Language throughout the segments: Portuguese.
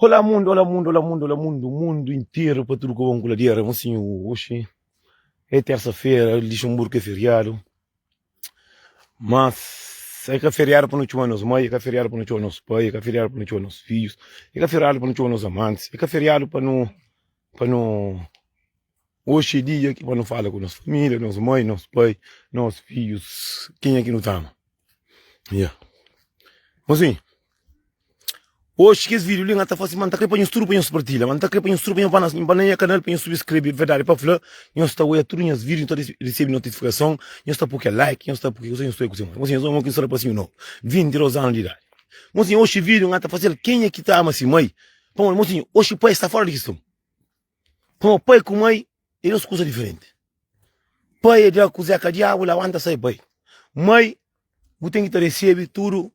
Olá mundo, olá mundo, olá mundo, olá mundo, o mundo inteiro para tudo que vamos com a diária. Assim, hoje é terça-feira, Luxemburgo é feriado, mas é que é feriado para não chamar nos mães, é que é feriado para não chamar nos pais, é que é feriado para não chamar nos filhos, é que é feriado para não chamar nos amantes, é que é feriado para não, hoje é dia que para não falar com nossa família, nos mães, nos pais, nos filhos, quem é que não está? Yeah. Assim, hoje que esse vídeo linha tá fazendo manta crepa em estudo para nos partilha, manta crepa em estudo para nas banana canal para nos subscrever, verdade para falar, eu estou aí tudo nos vídeos, então recebe notificação, eu estou porque like, eu estou porque eu estou cozinhando. Mas eu não quero para não. 20 anos de idade. Mas hoje vídeo tá fazendo quem é que tá ama assim mãe. Pô, mas hoje pai está fora disso. Pô, pai com mãe, eles coisa diferente. Pai é de cozinhar com diabo, lá anda sai pai. Mãe, você tem que receber tudo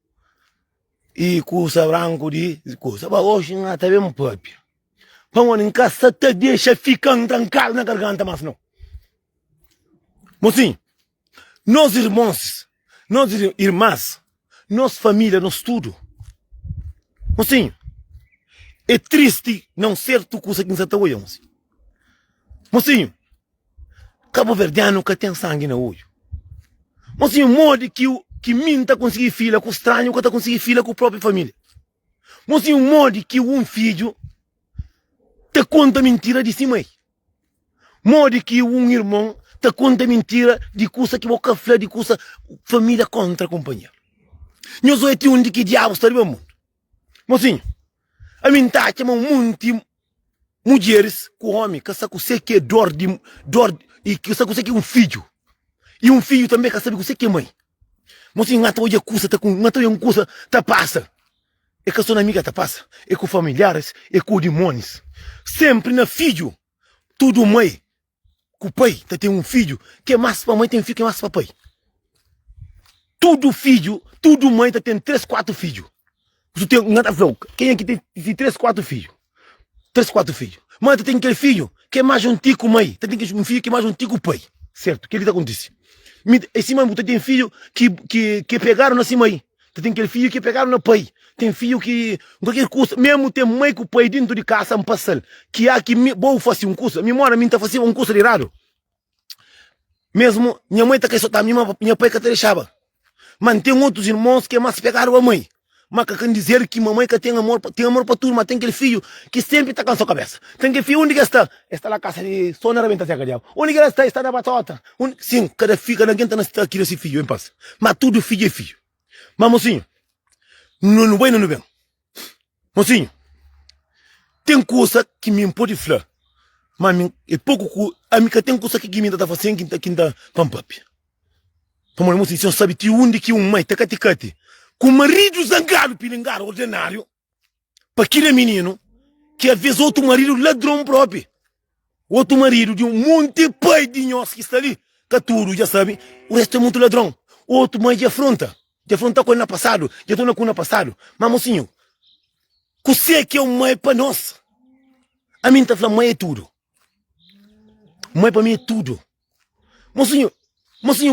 e coisa branco de coisa. Mas hoje não tá bem próprio. Vamos em casa te deixa ficando trancado na garganta, mas não. Mocinho, nós irmãos, nós irmãs, nossa família, nós tudo. Mocinho, é triste não ser tu coisa que não está hoje, mocinho. Mocinho, Cabo Verdeano que tem sangue no olho. Mocinho, modo que minta conseguir filha com estranho, que tá conseguir filha com a própria família. Mocinho, modo que um filho te conta mentira de si mesmo. Modo que um irmão te conta mentira de coisa que boca flor, de coisa família contra companheiro. Nós hoje temos de que diabo está no mundo. Mocinho, a mim tá chamando muito mulheres com homem, que sabe que é dor e que sabe que é um filho. E um filho também que sabe que é mãe. Mocinho, não hoje a coisa tá com, não hoje uma coisa tá passa. É que a sua amiga tá passa, é com familiares, é com demônios. Sempre na filho, tudo mãe. Com o pai, tem um filho que é mais para mãe, tem um filho que é mais para pai. Tudo filho, tudo mãe tem 3, 4 filhos. Você tem nada quem é que tem 3, 4 filhos? 3, 4 filhos. Mãe tem aquele filho que é mais antigo que mãe, tem um filho que é mais antigo que o pai. Certo? O que ele acontece? Esse mãe tem filho que pegaram assim mãe. Tem aquele filho que pegaram no pai. Tem filho que qualquer coisa, mesmo tem mãe com o pai dentro de casa, um passal, que há que vou fazer um curso, minha mãe está fazendo um curso de raro. Mesmo minha mãe está que só tá minha pai que te deixava. Mas tem outros irmãos que mais pegaram a mãe. Mas que quer dizer que mamãe que tem amor para tudo, mas tem aquele filho que sempre está com a sua cabeça. Tem aquele filho, onde que está? Está na casa de Sônia Rebenta Seca Diabo. Onde que está? Está na batota. Sim, cada filho, cada gente está aqui nesse filho, em paz. Mas tudo filho é filho. Mas mocinho, não vai, não vem. Mocinho, tem coisa que me pode falar. Mas é pouco, a mim que tem coisa que me está fazendo, que está pampapi. Como mocinho, você sabe que onde que um mãe está caticate. Com o marido zangado, pilingar, ordinário, para aquele menino, que às vezes outro marido ladrão próprio. Outro marido de um monte de pai de nós que está ali, que tudo, já sabe, o resto é muito ladrão. Outro mãe de afronta com ele no passado, já estou com ele no passado. Mas mocinho, você que é uma mãe para nós. A mim está falando, mãe é tudo. Mãe para mim é tudo. Mocinho,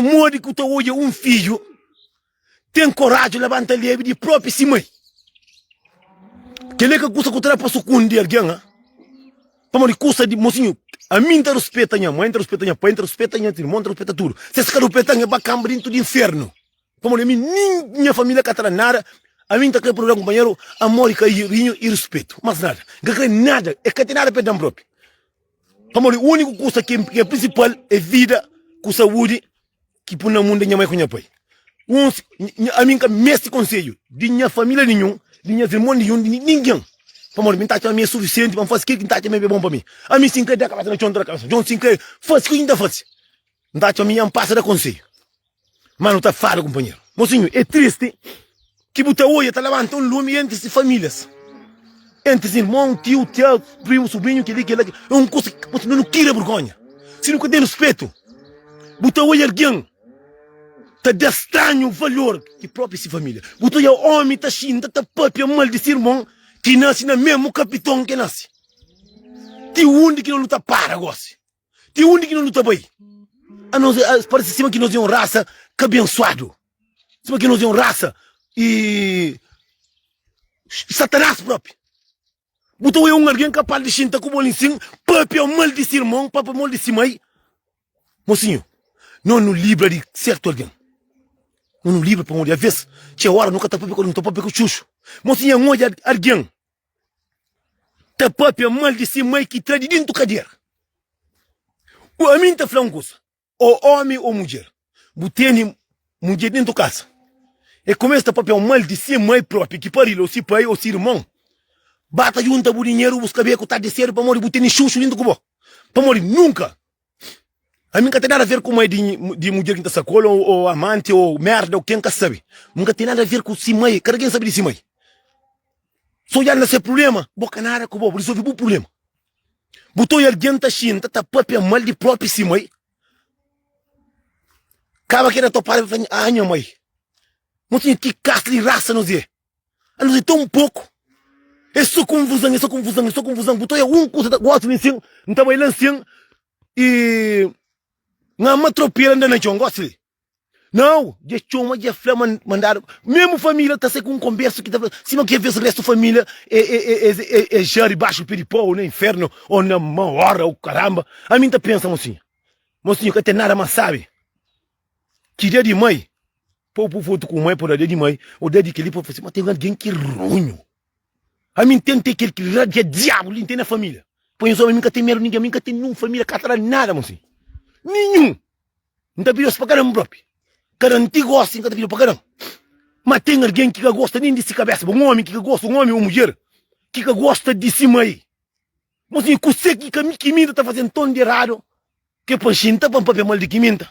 morde que tu olha um filho, tem coragem, levanta ele de próprio si mãe. Que ele que custa que tu para sucundi alguém, ha? Para de custa de mocinho, a mim te respeita minha mãe, te respeita minha pai, te respeita minha irmã, te respeita tudo. Se você respeita minha bacana dentro do inferno. Como a mim, minha família que nada, a mim está querendo procurar companheiro, amor e carinho e respeito. Mas nada, não quer nada, é que tem nada para dar próprio. Como o único custa que é principal é vida, com saúde, que põe no mundo minha mãe com minha pai. A mim que mestre conselho, de minha família nenhum, de minha irmã nenhum, de ninguém. Como a mim está é suficiente para fazer aquilo que está bom para mim. A mim sim que da cabeça, não tinha outra cabeça. John sim que faz o que ainda faz. Não está a mim passa da conselho. Mas não está fora, companheiro. Mocinho, é triste que você hoje está levantando um lume entre as famílias. Entre irmão, tio, tia, primo, sobrinho, que ele. É uma coisa que você não quer vergonha. Se não tem respeito. Você hoje alguém está destranho o valor que própria essa família. Você é homem, está xinda, está próprio mal desse irmão que nasce no mesmo capitão que nasce. Tem onde que não luta para, goste. Tem onde que não luta bem. Parece cima que nós é uma raça que abençoado. Cima que nós é uma raça e Satanás próprio. Buto eu alguém capaz de chinta com bolinho, papel mal de sermão, papel mal de simai. Mocinho, não no livro de certo alguém. Não no livro para onde a vez, tinha hora nunca tá papel com chucho. Mocinho, um olha alguém. Tá papel mal de simai que traz dentro do cadeira. O amin tá falando coisa. Ou homem ou mulher. Butene mulher dentro da casa. E começa a papel mal de simai próprio, que parilo, ou se pai ou se irmão. Bata junta o dinheiro, busca ver que tá de ser para morrer, botando chuchu lindo como. Para morrer nunca. A mim nunca tem nada a ver com uma de mulher que está sacola, ou amante, ou merda, ou quem que sabe. Nunca tem nada a ver com si mãe. Cada quem sabe de si mãe. Só já nesse problema, boca nada com o resolve o problema. Botou e alguém tá chinta, tá papel mal de próprio si mãe. Acaba que era topar e falar, ah, minha mãe. Não tinha que caça de raça, não sei. A não sei tão pouco. É só confusão, é só confusão, é só confusão. Botou é coisa que gosto de assim, não estava aí assim, e não me atropela ainda na chão, gosto de. Não, de chama, de flama, mandaram, mesmo família está sem com conversa que estava, se não quer ver o resto da família, é já debaixo do peripó, ou no inferno, ou na uma hora, ou caramba. A mim tá pensa, mocinho, que tem nada mais sabe, que dia de mãe, pô, foto com mãe, por dia de mãe, ou dia de que ele, pô, mas tem alguém que runho. A mim tem aquele que radia diabo ali tem na família. Põe só a mim que tem medo ninguém, a mim que tem nenhuma família catará nada, mocinho. Nenhum. Não tá pedindo para caramba próprio. Cada antigo gosta, não tá pedindo para caramba. Mas tem alguém que gosta nem de si cabeça, um homem que gosta, um homem ou mulher, que gosta de si mãe. Mocinho, consegue que minta tá fazendo tão de errado, que põe xinta para papel mal de que minta.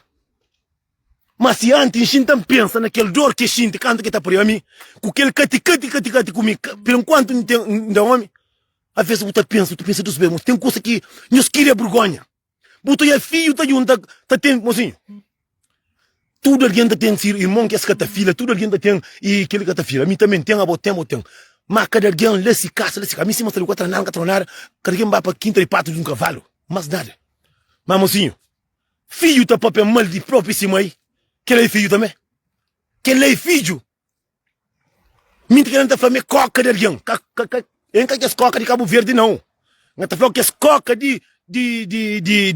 Mas se antes xinta pensa naquele dor que xinta, canta que tá por aí a mim, com aquele cati comigo, por enquanto não tem homem, às vezes você pensa dos bem, mas tem coisa que nos queria vergonha. Você é filho, tá junto, tá tem, mocinho. Tudo alguém tem irmão que é essa filha, tudo alguém tem e aquele que tá filha. A mim também tem, tem. Mas cada alguém lê se caça, a mim se mostra o que cada alguém vai para quinta e pato de um cavalo, mas nada. Mas mocinho, filho tá papel mal de próprio cima aí. Que ele é filho também. Que ele é filho. Minta que ele não está falando coca de alguém. Não é as coca de Cabo Verde, não. Não está falando que as coca de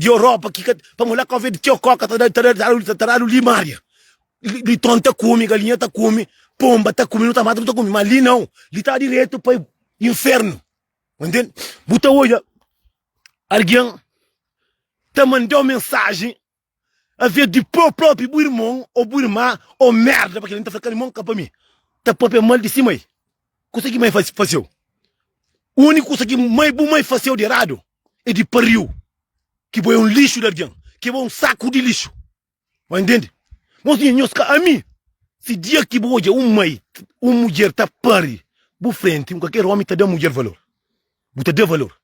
Europa. Para mulher que verde tinha coca, está ali limária. Litron está come, galinha está come, pomba está come, não está mata, não está come. Mas ali não. Ali está direto para o inferno. Entende? Buta hoje. Alguém está mandando mensagem a ver de próprio irmão, ou irmã, ou merda, porque ele não está falando irmão para mim. Está próprio mal de cima aí. Coisa que mãe fazeu. O único coisa que mãe fazeu de errado é de pariu. Que foi um lixo de alguém. Que foi um saco de lixo. Mas entende? Mas a mim, se dia que hoje uma mulher está pari, por frente, qualquer homem está dando mulher valor. Você dá valor.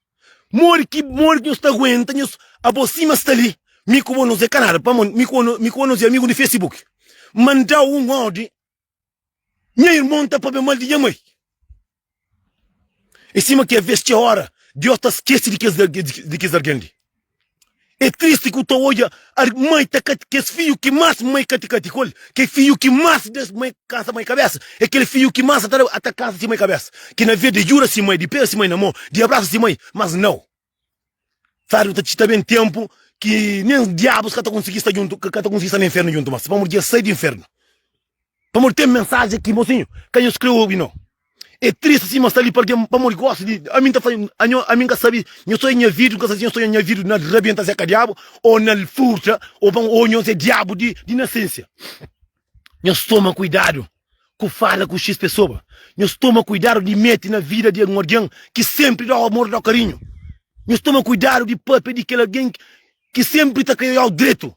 Morre que está aguenta, a vocima está ali. Me conhece canal, me conhece amigo no Facebook. Mandar áudio. Minha irmã está para mal de minha mãe. E cima que é veste a hora, Deus está esquece de que é alguém. É triste que eu estou hoje, a mãe está que é filho que mais mãe caticol, que é filho que mais desse mãe casa mãe cabeça, é aquele filho que mais até casa de mãe cabeça, que na vida de jura se mãe, de pé se mãe na mão, de abraço se mãe, mas não. Sabe, está bem tempo que nem os diabos que estão conseguindo estar junto, que estão conseguindo estar no inferno junto, mas vamos dia sair do inferno. Vamos ter mensagem aqui, mocinho, que eu escrevo, não. É triste assim, mas ali porque vamos gosta de, a mim tá fazendo, a mim que sabe, eu sou em minha vida, eu estou em minha vida na rebenta seca diabo, ou na furta, ou eu sei diabo de nascença. Eu toma cuidado, com fala com X pessoa. Eu toma cuidado de meter na vida de alguém que sempre dá o amor, dá o carinho. Eu toma cuidado de papel de aquele alguém que sempre está querendo o direito.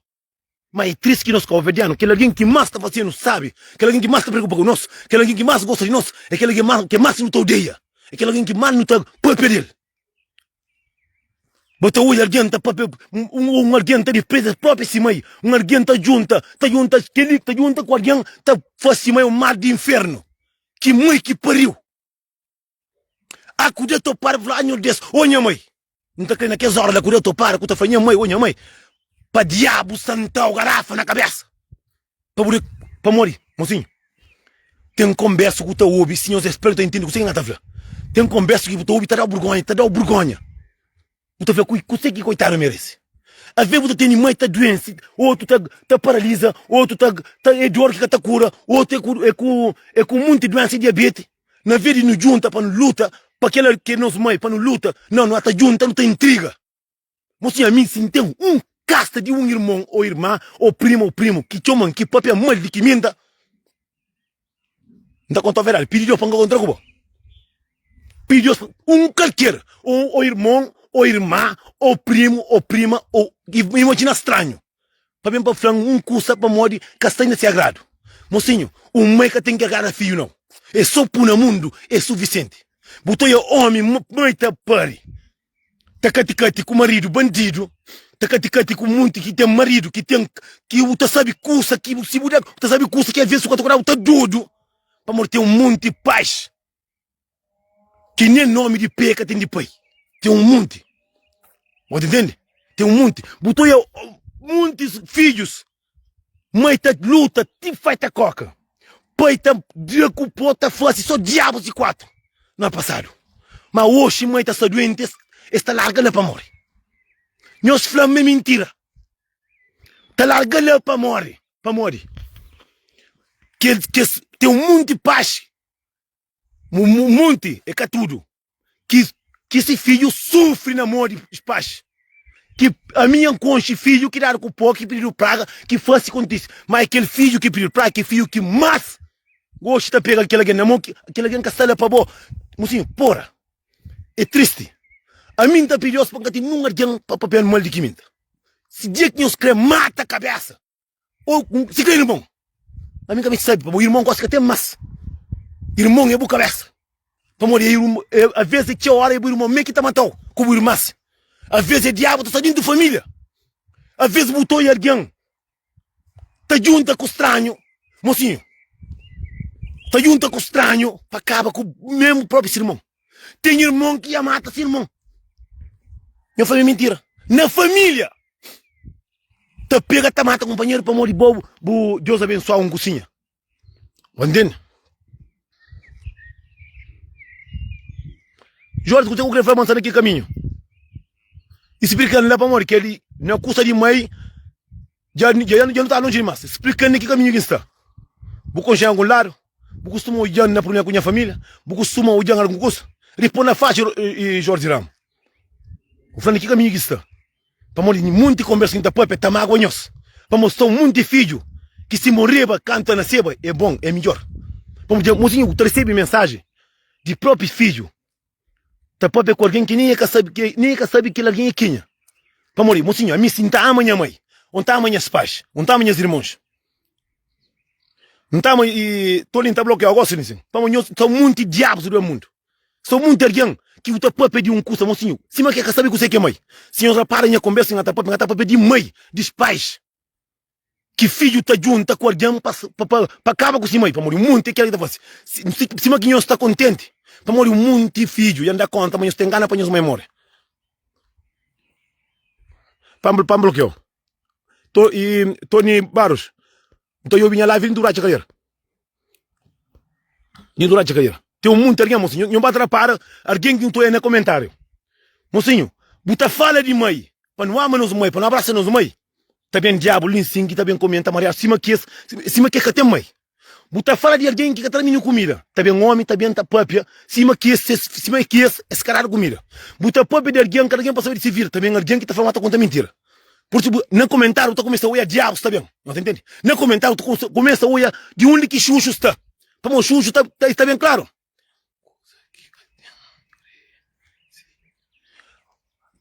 Mas é triste que nós converdianos, aquele alguém que mais está fazendo, sabe? Aquele alguém que mais está preocupado com nós, aquele alguém que mais gosta de nós, aquele alguém que mais nos odeia, aquele alguém que mais nos está por perder. Mas hoje alguém está alguém está de presa própria cima aí, alguém está junta com alguém, está fazendo um mar de inferno. Que mãe que pariu. A cuidar topar para o desse, minha mãe. Não está querendo que as horas da cuidar topar, que está fazendo minha mãe. Para diabo santal garrafa na cabeça. Para morrer, mocinho. Tem conversa com o teu ouvido, senhor, espero que tu entenda o que você está falando. Tem conversa que tu tá dando vergonha. Tu vê que coitado merece. Às vezes tu tem mãe tá doente, ou tu tá paralisa, ou tu tá é dor que tá cura, ou tu é com muita doença diabetes. Na vez de nos junta para nos luta, para aquela que é nossa mãe, para nos luta, não tá junta, não tem intriga. Mas a mim sim tem casta de irmão, ou irmã, ou primo, que chamam que papai é mãe de que minta. Não tá contando a verdade, pediu para contra o pediu qualquer, ou irmão, ou irmã, ou primo, ou prima, ou imagina estranho. Para mim, para falar curso para morrer, castanha se agrado. Mocinho, mãe que tem que agarrar filho não. É só por no mundo, é suficiente. Botou o homem, mãe tá pare. Tá caticate com o marido, bandido. Tá caticate com muito que tem marido, que tu sabe curso, que se puder, tu sabe curso que às vezes o categoria tá doido. Para morrer ter monte de paz. Que nem nome de peca tem de pai. Tem monte. Você entende? Tem monte. Botou muitos filhos. Mãe tá luta, te faz a coca. Pai tá preocupado, tá fácil, só diabos de quatro. Não é passado. Mas hoje mãe tá só doente, está largando para morrer. Meus flamengo é mentira. Tá largando para morrer. Para morrer. Que tem monte de paz. Monte é que tudo. Que esse filho sofre na mão de paz. Que a minha concha filho que dar com o pó, que pediu praga, que fosse acontece. Mas aquele filho que pediu praga, aquele filho que mais gosta de pegar aquele alguém na mão, aquele alguém que está lá para boa. Mocinho, porra. É triste. A mim tá pedindo para que não alguém para papel mal de que minta. Se dia que nos crê, mata a cabeça. Ou se crê irmão. A mim também sabe, o irmão gosta que tem mais. Irmão é boa cabeça. Para morrer, às vezes tinha hora e o irmão meio que tá matando, como o irmão. Às vezes é diabo, tá saindo da família. Às vezes botou e alguém. Tá junto com o estranho. Mocinho. Tá junto com o estranho para acabar com o mesmo próprio irmão. Tem irmão que ia matar esse irmão. Eu falei mentira. Na família. Tá pega, tá mata companheiro para morrer bobo. Deus abençoe um cozinha. Entende? Jorge, você vai avançar aqui caminho. Explicando lá para morrer que ele não custa de mãe. Já não está longe mais. Explicando que caminho que está. Vou conhecer algum lado. Vou costumar olhar na primeira com a família. Vou costumar olhar algum curso. Responda fácil, Jorge Ram. Vou falar que caminho que está. Para morrer muito conversa com a própria tamagonhos. Para mostrar muito filho que se morrer canta na seba é bom, é melhor. Para dizer, mocinho, tu recebe mensagem de próprio filho. Tá próprio com alguém que nem sabe que alguém é quem. Para morrer, mocinho, a mim sim tá amanhã mãe. Onde está amanhã os pais? Onde está amanhã os irmãos? Não está amanhã e tô lindo bloqueado agora, sim. Para morrer, são muitos diabos do mundo. São muitos alguém que o tapa pedir um curso, mocinho. Se mas quer saber que você é mãe. Se nós reparem a conversa, não tá pedir mãe, dos pais. Que filho tá junto, tá com alguém para acabar com esse mãe. Para morrer, muito que ele tá fazendo. Se mas que nós está contente. Para morrer, muito filho. E anda conta, mas tem gana para nós memória. Para bloqueio. Tony Barros. Então eu vinha lá vindo durante a carreira. Durante a carreira. Tem muito alguém, mocinho. Não vai atrapalhar alguém que não estou no comentário. Mocinho, buta fala de mãe. Para não amar nos mãe, para não abraçar nos mãe. Tá bem diabo, linsinho, que tá bem comenta, Maria. Cima que tem mãe. Buta fala de alguém que termina comida. Tá bem homem, tá bem tá própria. Cima que esse caralho comida. Buta própria de alguém que alguém passa de se vir. Tá bem alguém que tá falando tá conta mentira. Por isso, no comentário, tu começa a olhar diabo, tá bem? Não entende? No comentário, tu começa a olhar de onde que Xuxo está. Para o Xuxo está bem claro.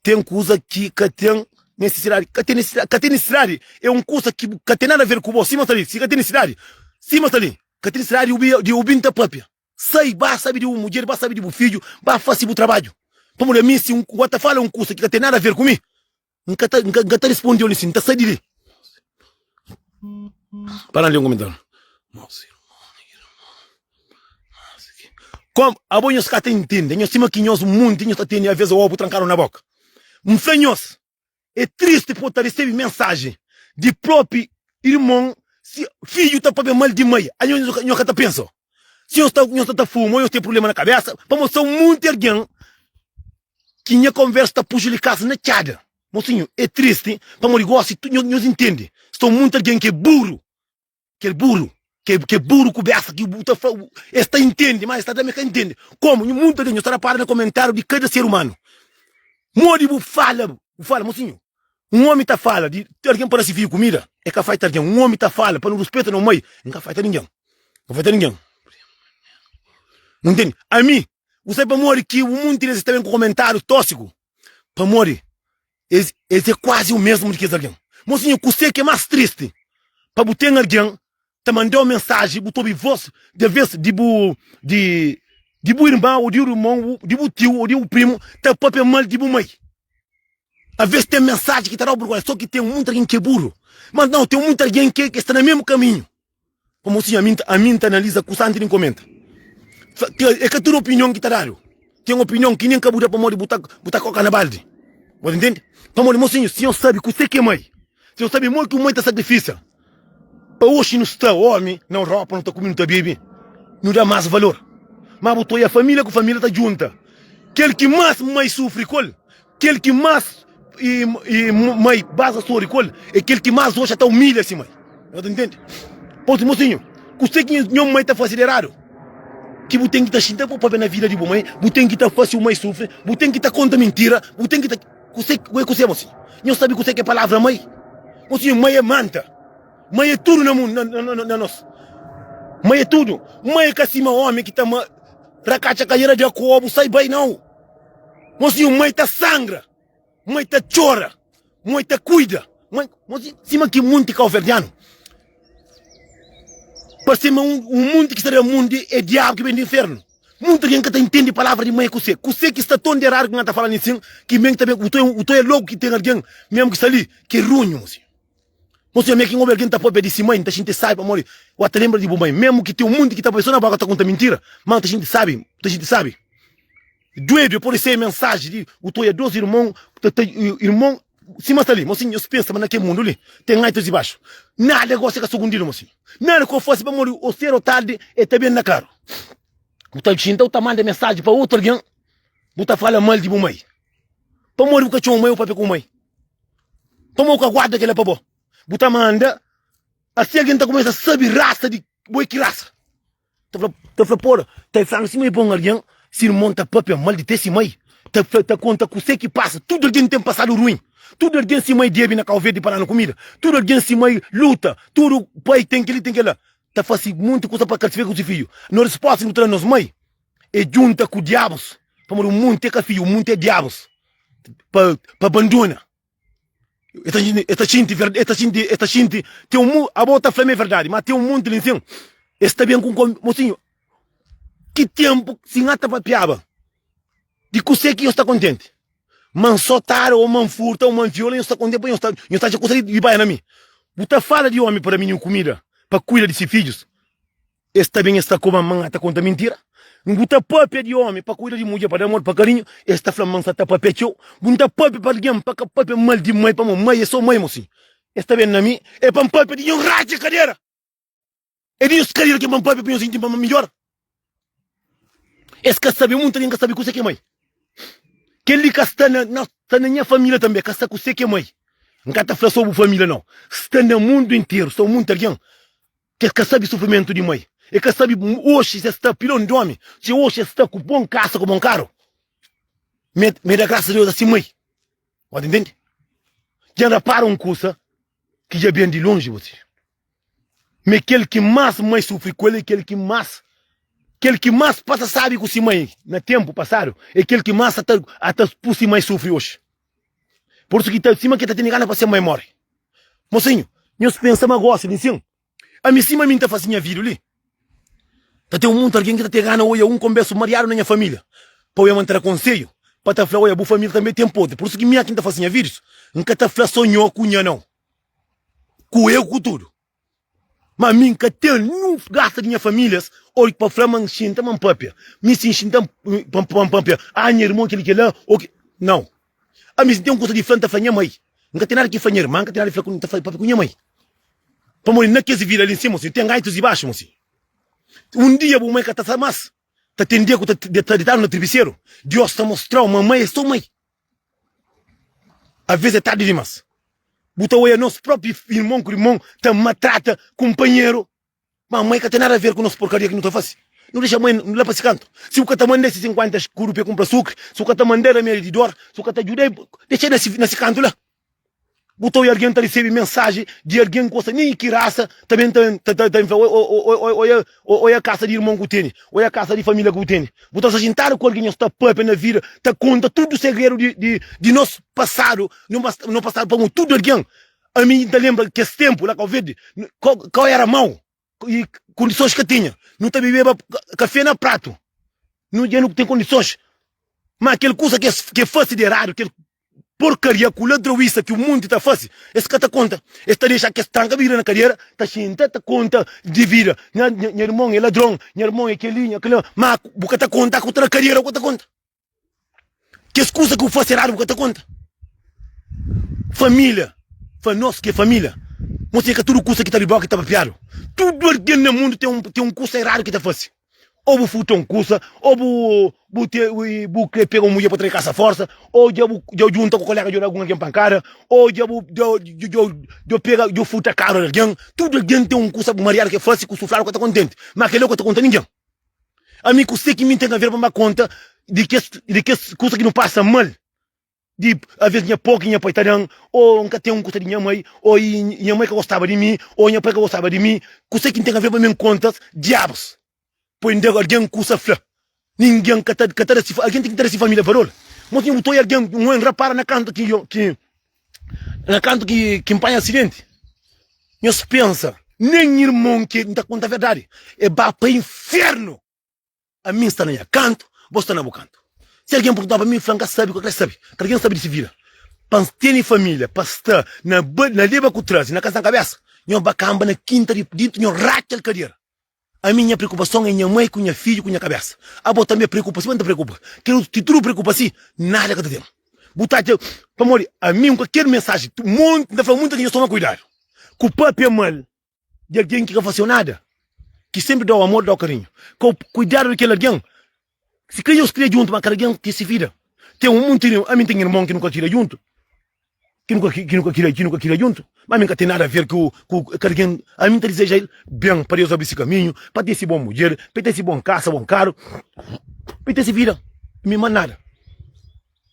Tem coisa que tem necessidade. Que tem necessidade. É uma coisa que tem nada a ver com você. Sim, mas ali. Se tem necessidade. Sim, mas ali. Que tem necessidade de ouvir a própria. Sai, vai saber de uma mulher, vai saber de um filho, vai fazer o trabalho. Para mulher, se um guata fala uma coisa que tem nada a ver comigo. Nunca tá respondendo assim, tá saindo ali. Para ali um comentário. Como a boa nós cá entendem, nós temos que nós muito, nós temos às vezes o ovo trancado na boca. Senhores, é triste por receber mensagem de próprio irmão, se filho tá para mal de mãe. Aí nós tá pensando, Se eu estou fumo, eu tenho problema na cabeça, para mostrar muito alguém que minha conversa está puxando na tchada. Mocinho, é triste, para morrer gosto, tu não entende. Estou muito alguém que é burro, que é burro com beça, que esta entende, mas esta também que entende. Como? Muito alguém está para no comentário de cada ser humano. Mori fala, mocinho. Um homem tá fala, de alguém para se vir comida, é que faz alguém. Um homem tá fala, para não respeitar não mãe, nunca faz ninguém. Não faz ninguém. Não entende? A mim, você para morrer que o mundo tem também com comentário tóxico. Para morrer, esse é quase o mesmo do que esse alguém. Mocinho, você que é mais triste, para botar alguém, te mandou uma mensagem, botou voz, de vez de irmão, ou de irmão, de tio, ou de primo, tá papel mal de mãe. Às vezes tem mensagem que está lá por só que tem muito alguém que é burro. Mas não, tem muito alguém que está no mesmo caminho. Como assim, a mim analisa, com o Santo nem comenta. É que a tua opinião que está dando. Tem uma opinião que nem acabou de botar coca na balde. Você entende? Então, mocinho, se eu sabe que você que é mãe, se eu sabe muito que mãe está sacrifício, para hoje não está homem, não roupa, não está comendo, não está bebê, não dá mais valor. Mas botou a família, com a família está junta. Aquele que mais mãe sofre, aquele que mais e mãe base a sua recol, é aquele que mais hoje está humilha assim, mãe. Você entende? Pois, mocinho, você que não mãe está fazendo errado. Que você tem que estar xinta para ver na vida de mãe, você tem que estar fácil, mãe sofre, você tem que estar conta mentira, você tem que estar. Você, mocinho. Não sabe que é palavra mãe? Mocinho, mãe é manta. Mãe é tudo no mundo, na nossa. Mãe é tudo. Mãe é que acima homem que está racacha a carreira de acobo, sai bem não. Mocinho, mãe está sangra. Mãe te chora, mãe te cuida, mãe, cima que mundo que é verdiano. Para cima um mundo que estaria mundo é diabo que vem do inferno. Muito alguém que te entende a palavra de mãe com você que está tão de errado que não está falando assim, que mesmo também o teu é louco que tem alguém, mesmo que está ali, que é ruim, moço. Moço, mesmo que alguém está por pedir de mãe, a gente sabe, amor, ou até lembra de mãe, mesmo que tem um mundo que está pensando na boca, está contando mentira, mas a gente sabe. Doido, pode ser mensagem de o teu é dois irmãos, irmão, cima está ali, mocinho, eu penso, mas naquele mundo ali, tem altos e baixo. Nada gosta que segundinho, mocinho. Nada que eu fosse para morrer, ou cedo ou tarde, é também na cara. O teu então tá manda mensagem para outro alguém, você fala mal de mãe. Para morrer, o cachorro mãe, o papel com mãe. Para morrer, o guarda que ele é para bom. Você manda, assim alguém tá começando a saber raça de boi que raça. Tá falando, porra, tá falando assim, bom alguém. Se não monta papel mal de ter se mãe, tá conta com você que passa, tudo alguém tem passado ruim, tudo alguém se mãe deve na calvete para na comida, tudo alguém se mãe luta, tudo pai tem que lá, tá fazendo muita coisa para cativar com os filhos, não resposta não nos mãe, é junta com diabos, para o mundo é filho, o mundo é diabos, para abandona. Esta gente, tem a bota flame é verdade, mas tem um mundo de lição, está bem com mocinho. Que tempo se ngata para piaba? De que você que eu está contente? Man sotar ou man furta ou man viola, eu está contente, eu está já conseguindo ir bem na mim. Você fala de homem para mim comida, para cuidar de seus filhos. Esta bem está como a mãe está conta mentira. Você papel de homem para cuidar de mulher, para dar amor, para carinho. Esta flama está papel teu. Você papel para alguém, para papel mal de mãe, para mãe, é só mãe, mocinho. Esta bem na mim, é para papel de um raio de cadeira. É de cadeira que é para papel para eu sentir para melhor. Esse que sabe muito, ninguém sabe que você que é mãe. Aquele que está na minha família também, que está com você que é mãe. Não está falando sobre a família, não. Está no mundo inteiro, são muito alguém que sabe o sofrimento de mãe. E que sabe, hoje você está pilão de homem. Se hoje você está com bom caça, com bom carro. Me dá graças a Deus assim, mãe. Pode entender? Já repara uma coisa que já vem de longe, você. Mas aquele que mais mãe sofre com ele, aquele que mais passa sabe com si mãe no tempo passado, é aquele que mais até por si mãe sofre hoje. Por isso que está cima que está tendo gana para ser mãe morre. Mocinho, nós pensamos agora, assim, a minha cima me está fazendo a vida ali. Está tem um mundo alguém que está tendo gana, olha, converso mariado na minha família, para eu manter conselho, para estar falando, olha, a boa família também tem poder. Por isso que minha quem está fazendo a vírus, nunca está falando sonhou com não. Com eu, com tudo. Mas mim que tem não gasta de minha família, olha para falar manchinta man papia, me se enxinta papia, a minha irmã que ele lá, não. A mim tem um coisa diferente para minha mãe, nunca tem nada que fazer, nunca tem nada que fazer com minha mãe. Para morrer naquele vira ali em cima, tem gaitos e baixo, moço. dia bu mãe que tá mais. Tá tem dia que tá de no travesseiro. Deus tá mostrando, mamãe é sua mãe. Às vezes é tarde demais. Buta o nosso próprio irmão, que o irmão tá maltrata, companheiro. Mamãe que tem nada a ver com nossa porcaria que não tá fácil. Não deixa a mãe, não leva esse canto. Se o cara manda esses 50 escuros para comprar sucre, se o cara manda a minha de dor, se o cara ajuda, deixa nesse canto lá. Botou alguém tá recebe mensagem de alguém que nem que raça, também ou a casa de irmão que tem, ou a casa de família que tem. Botou se juntar com alguém está pop na vida, tá conta tudo o segredo de nosso passado, não passado para tudo alguém. A mim ainda lembra que esse tempo lá Covid, qual era mau e condições que tinha. Não tá bebendo café na prato. Não tem condições. Mas aquele coisa que é fácil de errado, aquele porcaria, culadroíça que o mundo está fácil. Esse que tá conta. Esse tá deixa que esse tranca vira na carreira, tá xinta, tá conta de vida. Meu irmão é ladrão, meu irmão é aquele. Mas o que tá conta com outra carreira, o que tá conta. Que esse coisa que eu faço errado, o que tá conta. Família. Nós que é família. Você que tudo coisa que tá de boca que tá papiado. Tudo alguém no mundo tem um curso errado que tá fácil. Ou o futuro um curso, ou o que pega uma mulher para trazer caça força, ou eu junto com o colega de alguém pancada, ou eu pega eu futa caro alguém. Tudo alguém tem um curso mariado que é fácil, que o sufrado que tá contente. Mas aquele que tá contente ninguém. A mim que sei que me tem a ver para uma conta de que coisa que não passa mal. De, às vezes, minha pouco, minha paitarão, ou nunca tem um custo de minha mãe, ou minha mãe que gostava de mim, ou minha pai que gostava de mim, que sei que tem a ver para mim contas, diabos. Pois alguém custa flã. Ninguém que alguém tem que ter essa família para ele. Mas eu estou alguém, um rapaz na canto que empanha acidente. Eu se pensa, nem irmão que não está conta a verdade, é para o inferno. A mim está na minha canto, você está na meu canto. Se alguém perguntar para mim, Franca sabe o que sabe. Alguém sabe de se vira. Para ter família, para estar na leva que traz, na casa da cabeça, eu bacamba na quinta de dentro, eu racha a carreira. A minha preocupação é minha mãe, com minha filha, com minha cabeça. A boa também preocupa, se não te preocupa. Que tudo preocupa assim, nada que te tem. Botar para morrer, a mim, qualquer mensagem, muita gente eu toma cuidado. Com o papo é mal de alguém que não faz nada, que sempre dá o amor, dá o carinho. Com cuidado daquele alguém. Se quer cria junto, mas alguém que se vira. Tem a mim tem irmão que nunca tira junto. Que nunca tira junto. Mas nunca tem nada a ver com alguém. A mim deseja ele bem para eu saber esse caminho, para ter esse bom mulher, para ter esse bom casa, bom carro, para ter esse vida. Me manda nada.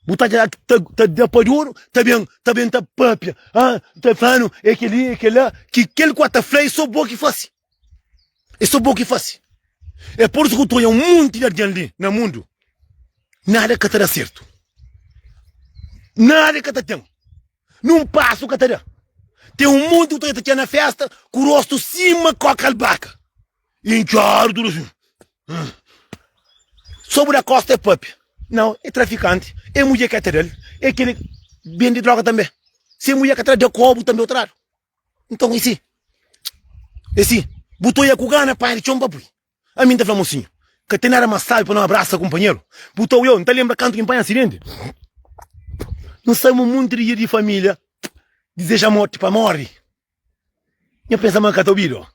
Botar tá paduro, tá bem, tá papia. Tá falando, é aquele lá, que aquele quarta flei, só bom que faz. É só bom que faz. É por isso que eu estou um monte de gente ali no mundo. Nada que terá certo. Nada que tem. Não passa o que terá. Tem um monte que está na festa com o rosto cima com a calbaca. Inchado tudo assim. Sobre a costa é pup. Não, é traficante. É mulher que é dele. É aquele vende droga também. Se é mulher que é de cobo também outro lado. Então, esse. Botou a cugana para ele chomba. A mim tá falando assim, que tem nada mais sabe para não abraçar companheiro. Botou eu, não te lembra canto que empanha acidente? Não somos muito de família, deseja morte para morrer. Eu penso mais que ouvido.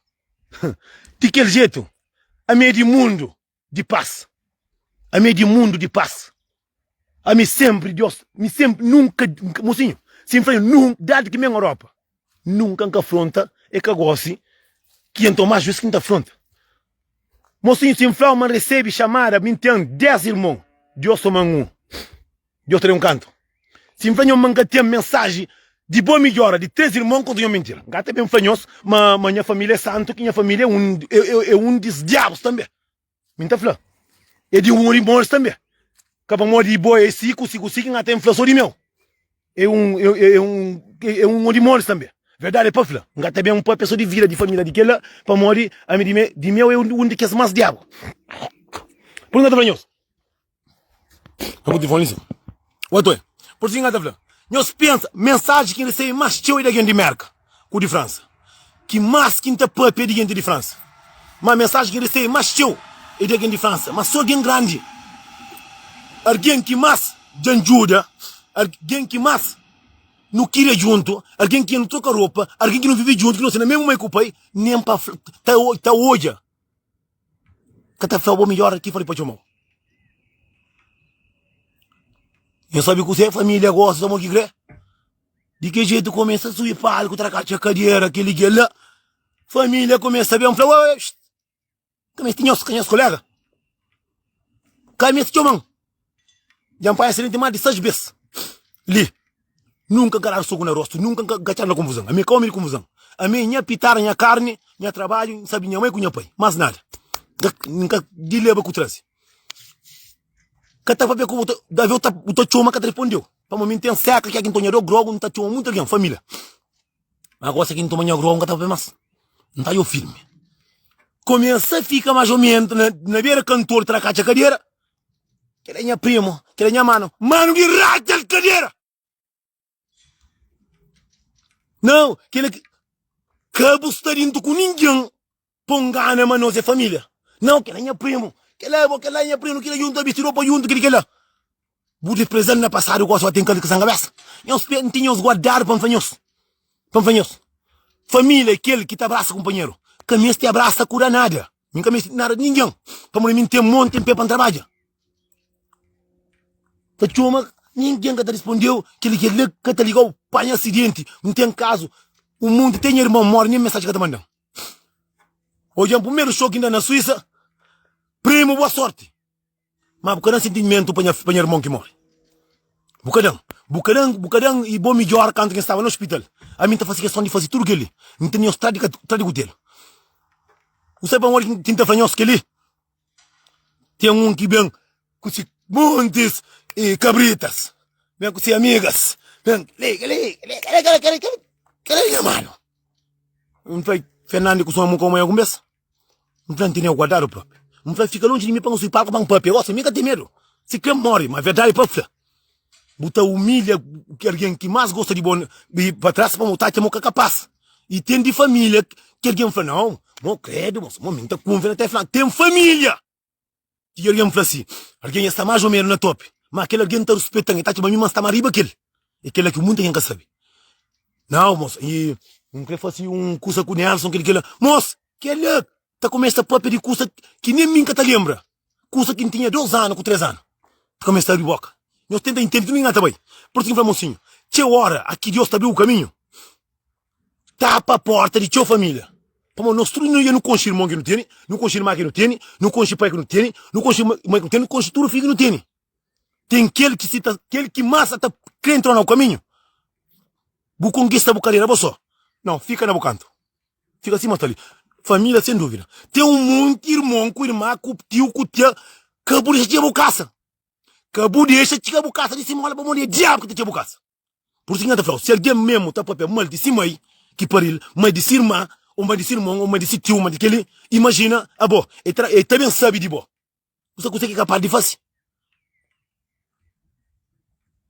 De que jeito? A meio de mundo de paz. A meio de mundo de paz. A mim sempre, Deus, nunca, mocinho, sempre, nunca, dado que me Europa, nunca que afronta e que goste, que então mais vezes que não afronta. Mocinho, se inflama, recebe chamada, me tem 10 irmãos. Deus só um. Deus tem um canto. Se inflama, tem mensagem de boa melhora, de 3 irmãos, quando eu mentira. Gata bem fanhoso, mas minha família é santo, que minha família é um dos diabos também. Minta flã. É de um irmão também. Acaba morrer de boa, é cico, até inflação de meu. É um irmão também. Verdade é para falar. Não tem bem uma pessoa de vida, de família, de que ela, para morrer, a mim de meu é um de que é mais diabo. Por nada banhoso. Vamos te falar isso. O outro é. Por isso nada falar. Nós pensa, mensagem que recebe mais teu de gente de América, com de França. Que mais que não pode de gente de França. Mas mensagem que recebe mais teu de gente de França. Mas só alguém grande. Alguém que mais de ajuda, alguém que mais não queria junto, alguém que não troca roupa, alguém que não vive junto, que não sei na mesma mãe que o pai, nem para tá hoje. que tá fel melhor aqui falei para chamar. Eu sabe que você família gosta de uma igreja. De que jeito começa a subir palco, tracar a cadeira, aquele que lá. Família começa a ver um falou, como é que tinha os colegas? Cai-me esse chomão. Já me parece mais de 6 vezes. Ali. Nunca garar soco no rosto, nunca gachar na confusão. A minha come de confusão. A minha pitar, a minha carne, minha trabalho, sabe, minha mãe com minha pai. Mas nada. Nunca de leva com o trânsito. Kata papi ko da viu o choma que respondeu. Para mim tem seca que aqui Antonio do grogo não tá choma muito alguém família. Agora aqui Antonio grogo não tá mais. Não tá eu filme. Começa a ficar mais ou menos na beira cantor tracar a cadeira. Que ele é minha primo, que ele é minha mano. Mano de rata a cadeira. Não, que ele cabo estarinho com ninguém. Pongana mano é família. Não, que ele é minha primo. Que lá é primo, que lá junto, vestirou para junto, que lá. Bude presente na passada, eu gosto de ter que sangabeça. Eu não tinha os guardar para fanfanhos. Família, aquele que te abraça, companheiro. Caminho te abraça, cura nada. Não caminho nada de ninguém. Para mim, tem um monte de tempo para trabalhar. Para chama, ninguém que te respondeu, que ele que te ligou, pai acidente, não tem caso. O mundo tem irmão, mora, nem mensagem que te mandam. Hoje é o primeiro choque ainda na Suíça. Primo, boa sorte. Mas bocadão sentimento para o irmão que morre. Bocadão e bom melhor quando quem estava no hospital. A mim tá fazendo questão de fazer tudo aquilo. Não tinha os trágicos dele. Você para morrer tinta fanhos que ele. Tem um que vem com esses montes e cabritas. Vem com suas amigas. Vem, que mano. Não foi Fernando com sua mão como eu começo. Não foi nem o guardar próprio. Não vai ficar longe de mim para não se palco para um papo. Eu me tem medo. Se quer morre, mas verdade é para Buta humilha que alguém que mais gosta de bom para trás para montar que é moca capaz. E tem de família que alguém fala não, não credo, mas momento tá com até falar tem família. Que alguém fala assim, alguém está mais ou menos na top, mas aquele alguém está respeitando, está tipo mim mas está mais riba aquele. E aquele que muita gente sabe. Não, moço, e não quer fazer um curso com o Nelson, aquele moço, que ele tá começa a papo de curso que nem mim que te lembra. Curso que tinha 2 anos, com 3 anos. Começa a abrir boca. Nós tenta entender ninguém também. Por isso que mocinho, tchau hora, aqui Deus abriu o caminho. Tapa a porta de tchau família. Para nós tudo não ia no conchir irmão que não tem, não conchir irmã que não tem, não conchir pai que não tem, não conchir mãe que não tem, não conchir tudo filho que não tem. Tem aquele que massa tá querendo entrar no caminho. Bu conquista bu carreira, só. Não, fica na bocanto. Fica assim, mas tá ali. Família, sem dúvida. Tem um monte de irmão, com irmã, com tio, com tia, que a polícia tinha bocaça. Que a polícia tinha bocaça de cima, olha para mulher, diabo que tinha bocaça. Por isso que eu se alguém mesmo tá para mal de cima aí, que paril, mãe de irmã, ou mãe de irmão, ou mãe de tio, mãe de aquele, imagina, ele também sabe de boa. Você consegue capaz de fazer.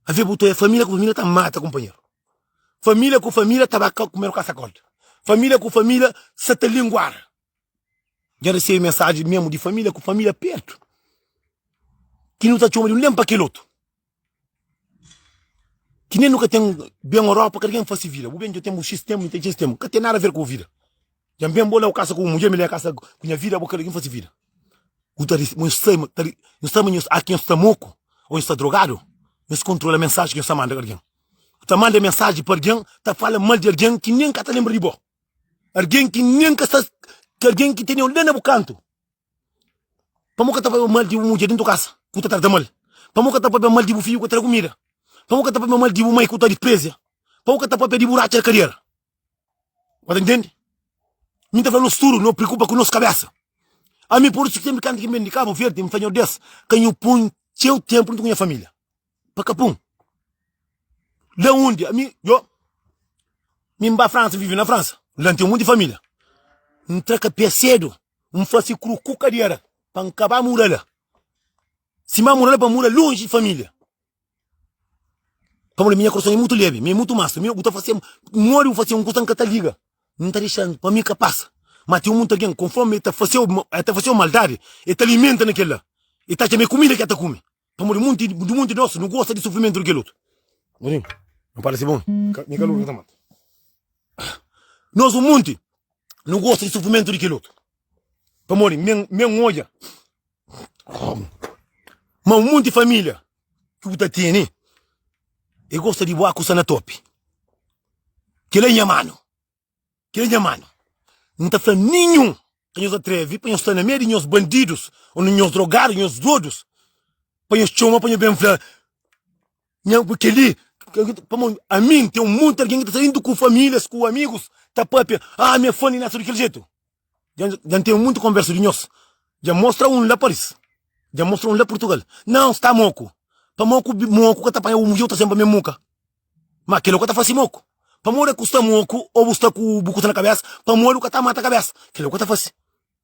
A ver, botou, família com família tá mata, companheiro. Família com família tá comendo caça-corda. Família com família, se te linguar. Já recebi mensagem mesmo de família com família perto. Que não está chamando de um lempa aquele outro. Que nem nunca tem bem Europa, que alguém faz vida. O bem que eu tenho um sistema, não tem sistema. Não tem nada a ver com a vida. Já bem bola o caça com mulher, me lê a caça com a vida, porque alguém faz vida. Não sei, aqui está moco, ou está drogado. Mas controla a mensagem que está mandando alguém. Está mandando mensagem para alguém, está falando mal de alguém que nem está lembra de boa. Alguém que nem está, que alguém que tem um lena no canto. Para moca está falando mal de uma mulher dentro da casa, que está tratando mal. Para moca está falando mal de um filho que está comida. Para moca está falando mal de uma mãe que está desprezia. Para moca está falando de buraco de carreira. Você entende? Me está falando esturo, não preocupa com a nossa cabeça. A mim por isso que sempre canto que me de Cabo Verde, me fanho desse, que eu põe seu tempo com a minha família. Para capum. Lá onde, a mim, me vai França, vive na França. Lá tem um monte de família. Não traca pé cedo. Não faz cru cadeira. Para acabar a muralha. Se uma muralha para muralha longe de família. Como a minha coração é muito leve, é muito massa. Eu estou fazendo, moro fazendo um coisa que está liga. Não está deixando, para mim capaz. Mas tem um monte de alguém, conforme ele está fazendo maldade, ele está alimenta naquela. Ele está chamando comida que ele está comendo. Para o mundo nosso, não gosta de sofrimento daquele outro. Não parece bom? Me calor que está nós, o mundo, não gosta de sofrimento daquele outro. Pamori, men olha. Mas um monte de família que você tem, eu gosto de boa coisa na top. Que ele é mano. Que ele é mano. Não está falando nenhum. Que nos atreve, para nos estar na meio de nós bandidos, ou nos drogados, nos doidos. Para nos chamar, para nos bem falar. Porque ali, a mim, tem um monte de alguém que está saindo com famílias, com amigos, tá própria. Ah, minha fone nasceu daquele jeito. Já tem muito conversa de nós. Já mostra um lá Paris. Já mostra um lá Portugal. Não, está moco. Para moco que está para o museu, está sempre a minha moca. Mas aquele que está fazendo moco. Para morrer custa moco, ou está com o buco na cabeça, para morrer que está mata a cabeça. Aquele que está fazendo.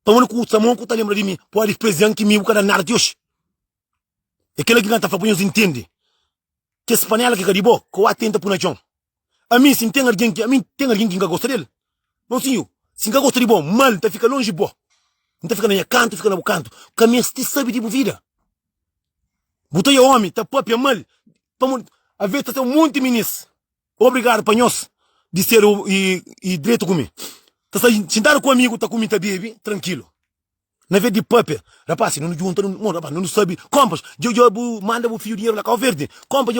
Para morrer custa moco, está lembra de mim. Pode presente que me o cara nada de hoje. Aquele que canta para nós entende. Que esse panela que caribou, que eu atento para o chão. A mim, se tem alguém que gosta dele. Não, senhor. Se não gosta de bom, mal, tá fica longe de bom. Não tá fica na minha canto, fica no canto. Caminha, você sabe de vida. Botei o homem, tá próprio mal. A vez tá um monte de ministros. Obrigado para nós de ser e direito comigo. Tá sentado comigo, tá comigo, tá bebê, tranquilo. Na vez de papi, rapaz, não junta, não sabe. Compras, eu manda o filho dinheiro lá Cabo Verde. Compra,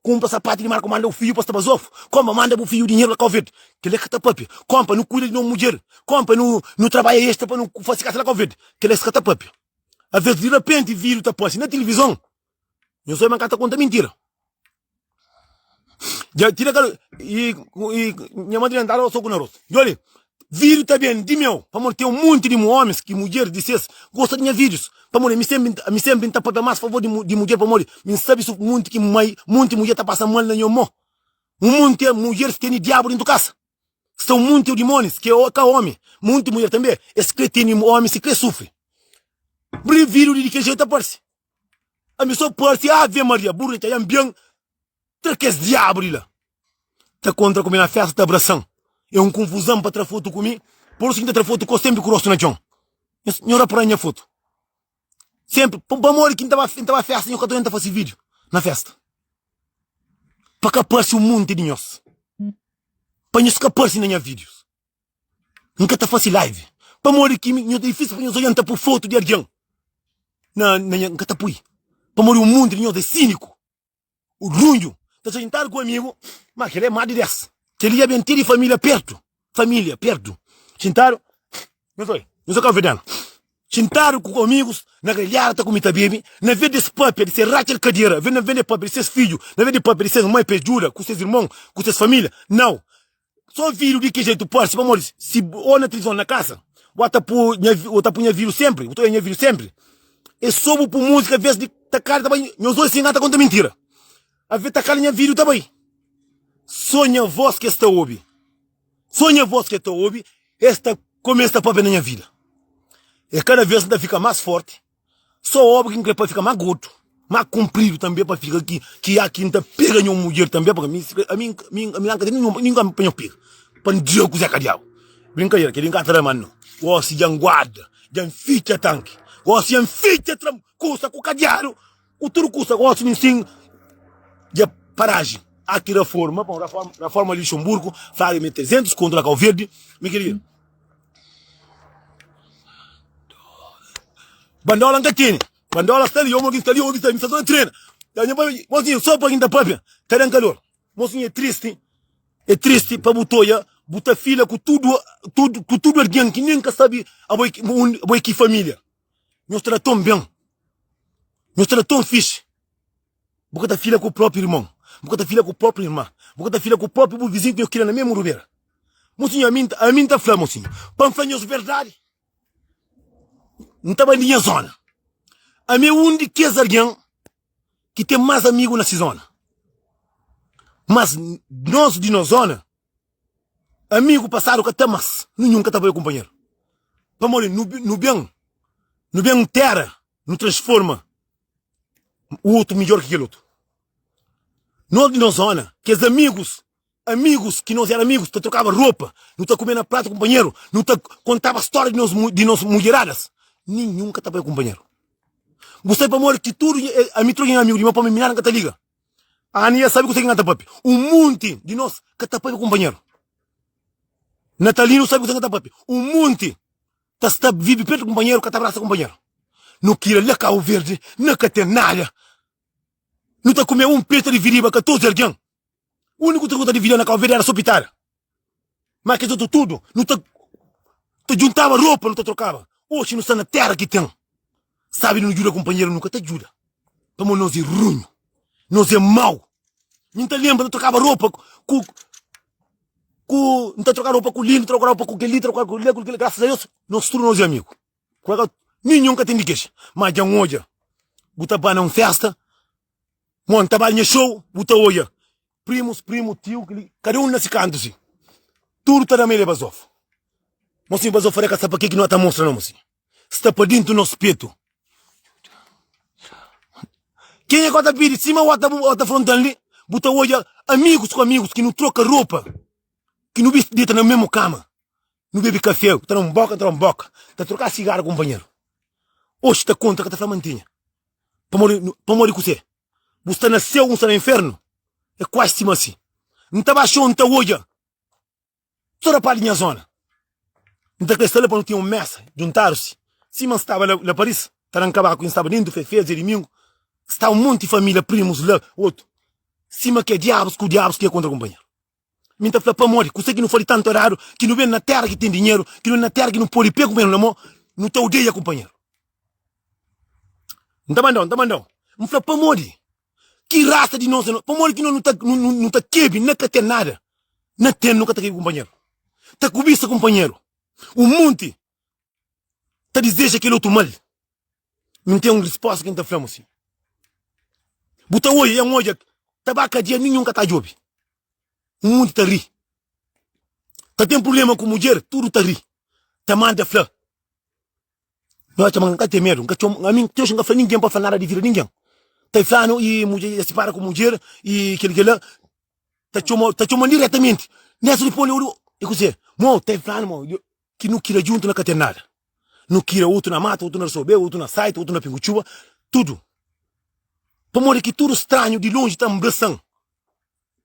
compra sapato de marca, manda o filho para estar basofo. Compra, manda o filho dinheiro lá Cabo Verde. Que ele é que tá papi. Compra, não cuida de uma mulher. Compra, não trabalha extra para não fazer casa lá Cabo Verde. Que ele é que tá papi. Às vezes, de repente, vira tá posse na televisão. Eu sou uma carta conta mentira. Já tira aquela. E minha madrinha andava só com o rosto. Olha. Vídeo também, de meu, para ter um monte de homens que mulheres dissesse, gosta de minhas vídeos. Para morrer, me sempre tá para mais favor de mulher para morrer. Me sabe isso muito que muita mulher tá passando mal na minha mão. Um monte de mulheres que tem diabo dentro da casa. São muitos demônios que é homem. Muita mulher também. Esse que tem homem se que sofre. Vídeo de que jeito aparece. A mim só parece, Ave Maria, burra, tá bem. Que esse diabo lá. Tá contra como na festa da abração. É uma confusão para tirar foto comigo. Por isso que tirar foto com sempre com o rosto na chão. Senhora por aí minha foto. Sempre. Para morrer que não estava festa, eu estou fazer vídeo na festa. Para que apareça um monte de nós. Para nós que apareça na minha vídeos. Nunca está fazendo live. Para morrer que é difícil para nós olhar por foto de alguém. Nunca está por. Para morrer um monte de nós é cínico. O runho. Está sentado comigo, mas ele é mais de 10. Ele ia mentir de família perto. Família, perto. Sentaram. Eu sou calvedano. Sentaram com amigos, na grelhada, tá com muita bebê. Na vez desse papo, de ser racha de cadeira. Na vez de papo, de ser filho. Na vez de papo, de ser mãe pejura, com seus irmãos, com suas famílias. Não. Só filho de que jeito pode, se ou na televisão na casa, ou tá por minha filho sempre, ou tô minha filho sempre. E soube por música, às vezes de tacar também. Meus dois sem nada conta mentira. A vez tacar minha filho também. Sonha voz que está ouve. Sonha voz que está ouve. Esta começa a paper na minha vida. E cada vez ainda fica mais forte. Só óbvio que fica mais gordo. Mais comprido também para ficar aqui. Que aqui ainda pega uma mulher também. Porque a mim ninguém me põe o pega. Para não dizer o que é cadial. Brincadeira, que ele encanta mano. Gosta de guarda. De ficha tanque. Gosta de ficha custa com cadial. O tudo custa. Gosta de sim. De paragem. Aqui reforma Luxemburgo, fala-me 300 contra a Cabo Verde, me querido. Bandola não tem. Bandola está ali, está ali, me está dando treino. Mocinho, só para quem está própria, está dando calor. Mocinho, é triste para botoia, botar filha com tudo alguém que nunca sabe a boa que família. Nós tratamos bem. Nós tratamos fixe. Botar filha com o próprio irmão. Botar filha com o próprio irmão. Botar filha com o próprio vizinho que eu queria na mesma rubeira. Mocinho, a mim tá falando, mocinho. Para falar verdade. Não estava em minha zona. A minha única que é alguém que tem mais amigos nessa zona. Mas nós de nossa zona, amigo passado que até mais, nunca estava eu companheiro. Para morrer no bem terra, não transforma o outro melhor que aquele outro. Nós de nossa zona, que os amigos que nós éramos amigos, te trocava roupa, não te comendo na prata companheiro, não te contava história de nós mulheradas, nunca estava eu companheiro. Você para morrer que tudo, a mim trouxe amigo de meu pai me mirar na liga. A Ania sabe que você engata papi. Um monte de nós que está para companheiro. Natalino sabe que você engata papi. Um monte está vive perto do companheiro, que tá abraça companheiro. Não queira lhe Cabo Verde, não quer ter nada. Não tá comer um peito de viriba, 14 erguão. O único truque de viriba na Cabo Verde era só pitar. Mas que tudo, não tá juntava roupa, não tá trocava. Hoje não está na terra que tem. Sabe, não ajuda companheiro, nunca te ajuda. Como nós é ruim, nós é mau. Não te lembra, não trocava roupa não tá trocando roupa com o Lino, trocar roupa com aquele, trocar com aquele, graças a Deus, nós tudo nós é amigo. Nenhum que tem de queixa. Mas já hoje, buta para uma festa, monta banha show, buta olha. Primos, tio, cada um nesse canto assim. Tudo está na meia Bazof. Mas sim, Bazof fará caçar para que não está mostrando, assim. Está para dentro do nosso peito. Quem é que está vir de cima ou está frontando ali? Buta olha, amigos com amigos que não troca roupa. Que não deita na mesma cama. Não bebe café, está num boca, está a trocar cigarro, companheiro. Hoje está contra que está flamantinha. Para morrer com você. Você nasceu, você está no inferno. É quase cima assim. Não está baixando, não está olha. Só para a linha zona. Não está crescendo para não ter um messa. Juntaram-se. Cima estava lá Paris. Está na cabaco, estava dentro do Fefez e domingo. Está um monte de família, primos lá, outro. Cima que é diabos que é contra o companheiro. Minta fala para morrer, que não foi tanto raro, que não vem na terra que tem dinheiro, que não vem na terra que não pode pegar companheiro na mão, não te odeia companheiro. Não tá mandando. Não fala para morrer. Que raça de nós, para morrer que não tá quebe, não quer ter nada. Não tem, nunca tá quebe companheiro. Tá cobiça companheiro. O monte tá deseja aquele outro mal. Não tem uma resposta que não tá falando assim. Buta hoje, é um hoje, tabaca dia nenhum que tá job. O mundo tá ri. Tá tem problema com mulher, tudo tá ri. Tá manda flã. Eu acho que não tem medo. A mim, eu não ninguém para falar nada de vida ninguém. Tá falando e mulher se para com mulher e aquele lá. Tá chamando diretamente. Nessa depois eu dizer, mo, tá falando, que não queira junto na catenada. Não queira outro na mata, outro na sobe, outro na saita, outro na pinguchuva, tudo. Para morrer que tudo estranho de longe tá abraçando.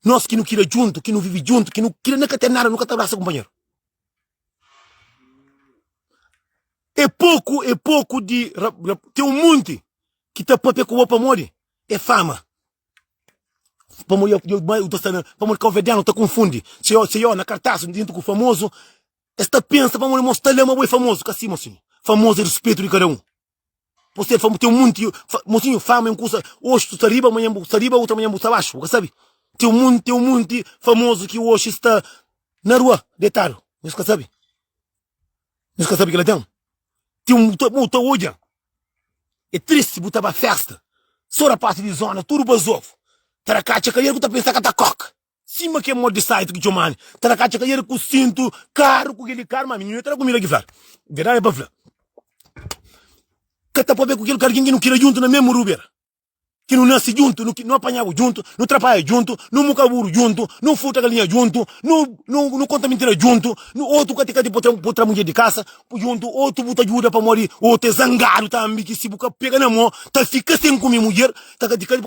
Nós que não queira junto, que não vive junto, que não queira nunca ter nada, nunca te abraça, companheiro. É pouco de... Tem um monte que tá para com o para morrer. É fama. Para morrer, para morrer calvediano, tá confunde. Se eu na cartaz, dentro com o famoso, esta pensa para morrer mostrar ele é uma famoso, que assim, mocinho. Famoso é respeito de cada um. Você é famoso, tem um monte, mocinho, fama é um curso, hoje tu está riba, amanhã está riba, outra manhã está abaixo, sabe? Tem um monte famoso que hoje está na rua, deitado. Não sabe? Não sabe que ele tem? Tem um hoje. É triste botar para festa. Só a parte de zona, tudo bazou. Taracacha cair que tá pensando que tá coca. Cima que é modo de site que chamam. Taracacha cair com cinto, carro, com aquele carro, mas menino, terá comigo aqui, falar. Verdade é para falar. Que tá para ver com aquele carguinho que não queira junto na mesma rubeira. Que não nasce junto, não apanhava junto, não atrapalha junto, não mucaburo junto, não futa galinha junto, não conta mentira junto, outro caticate para outra mulher de casa junto, outro buta ajuda para morrer, outro é zangado também, que se buca pega na mão, tá fica sem comer mulher, tá caticate,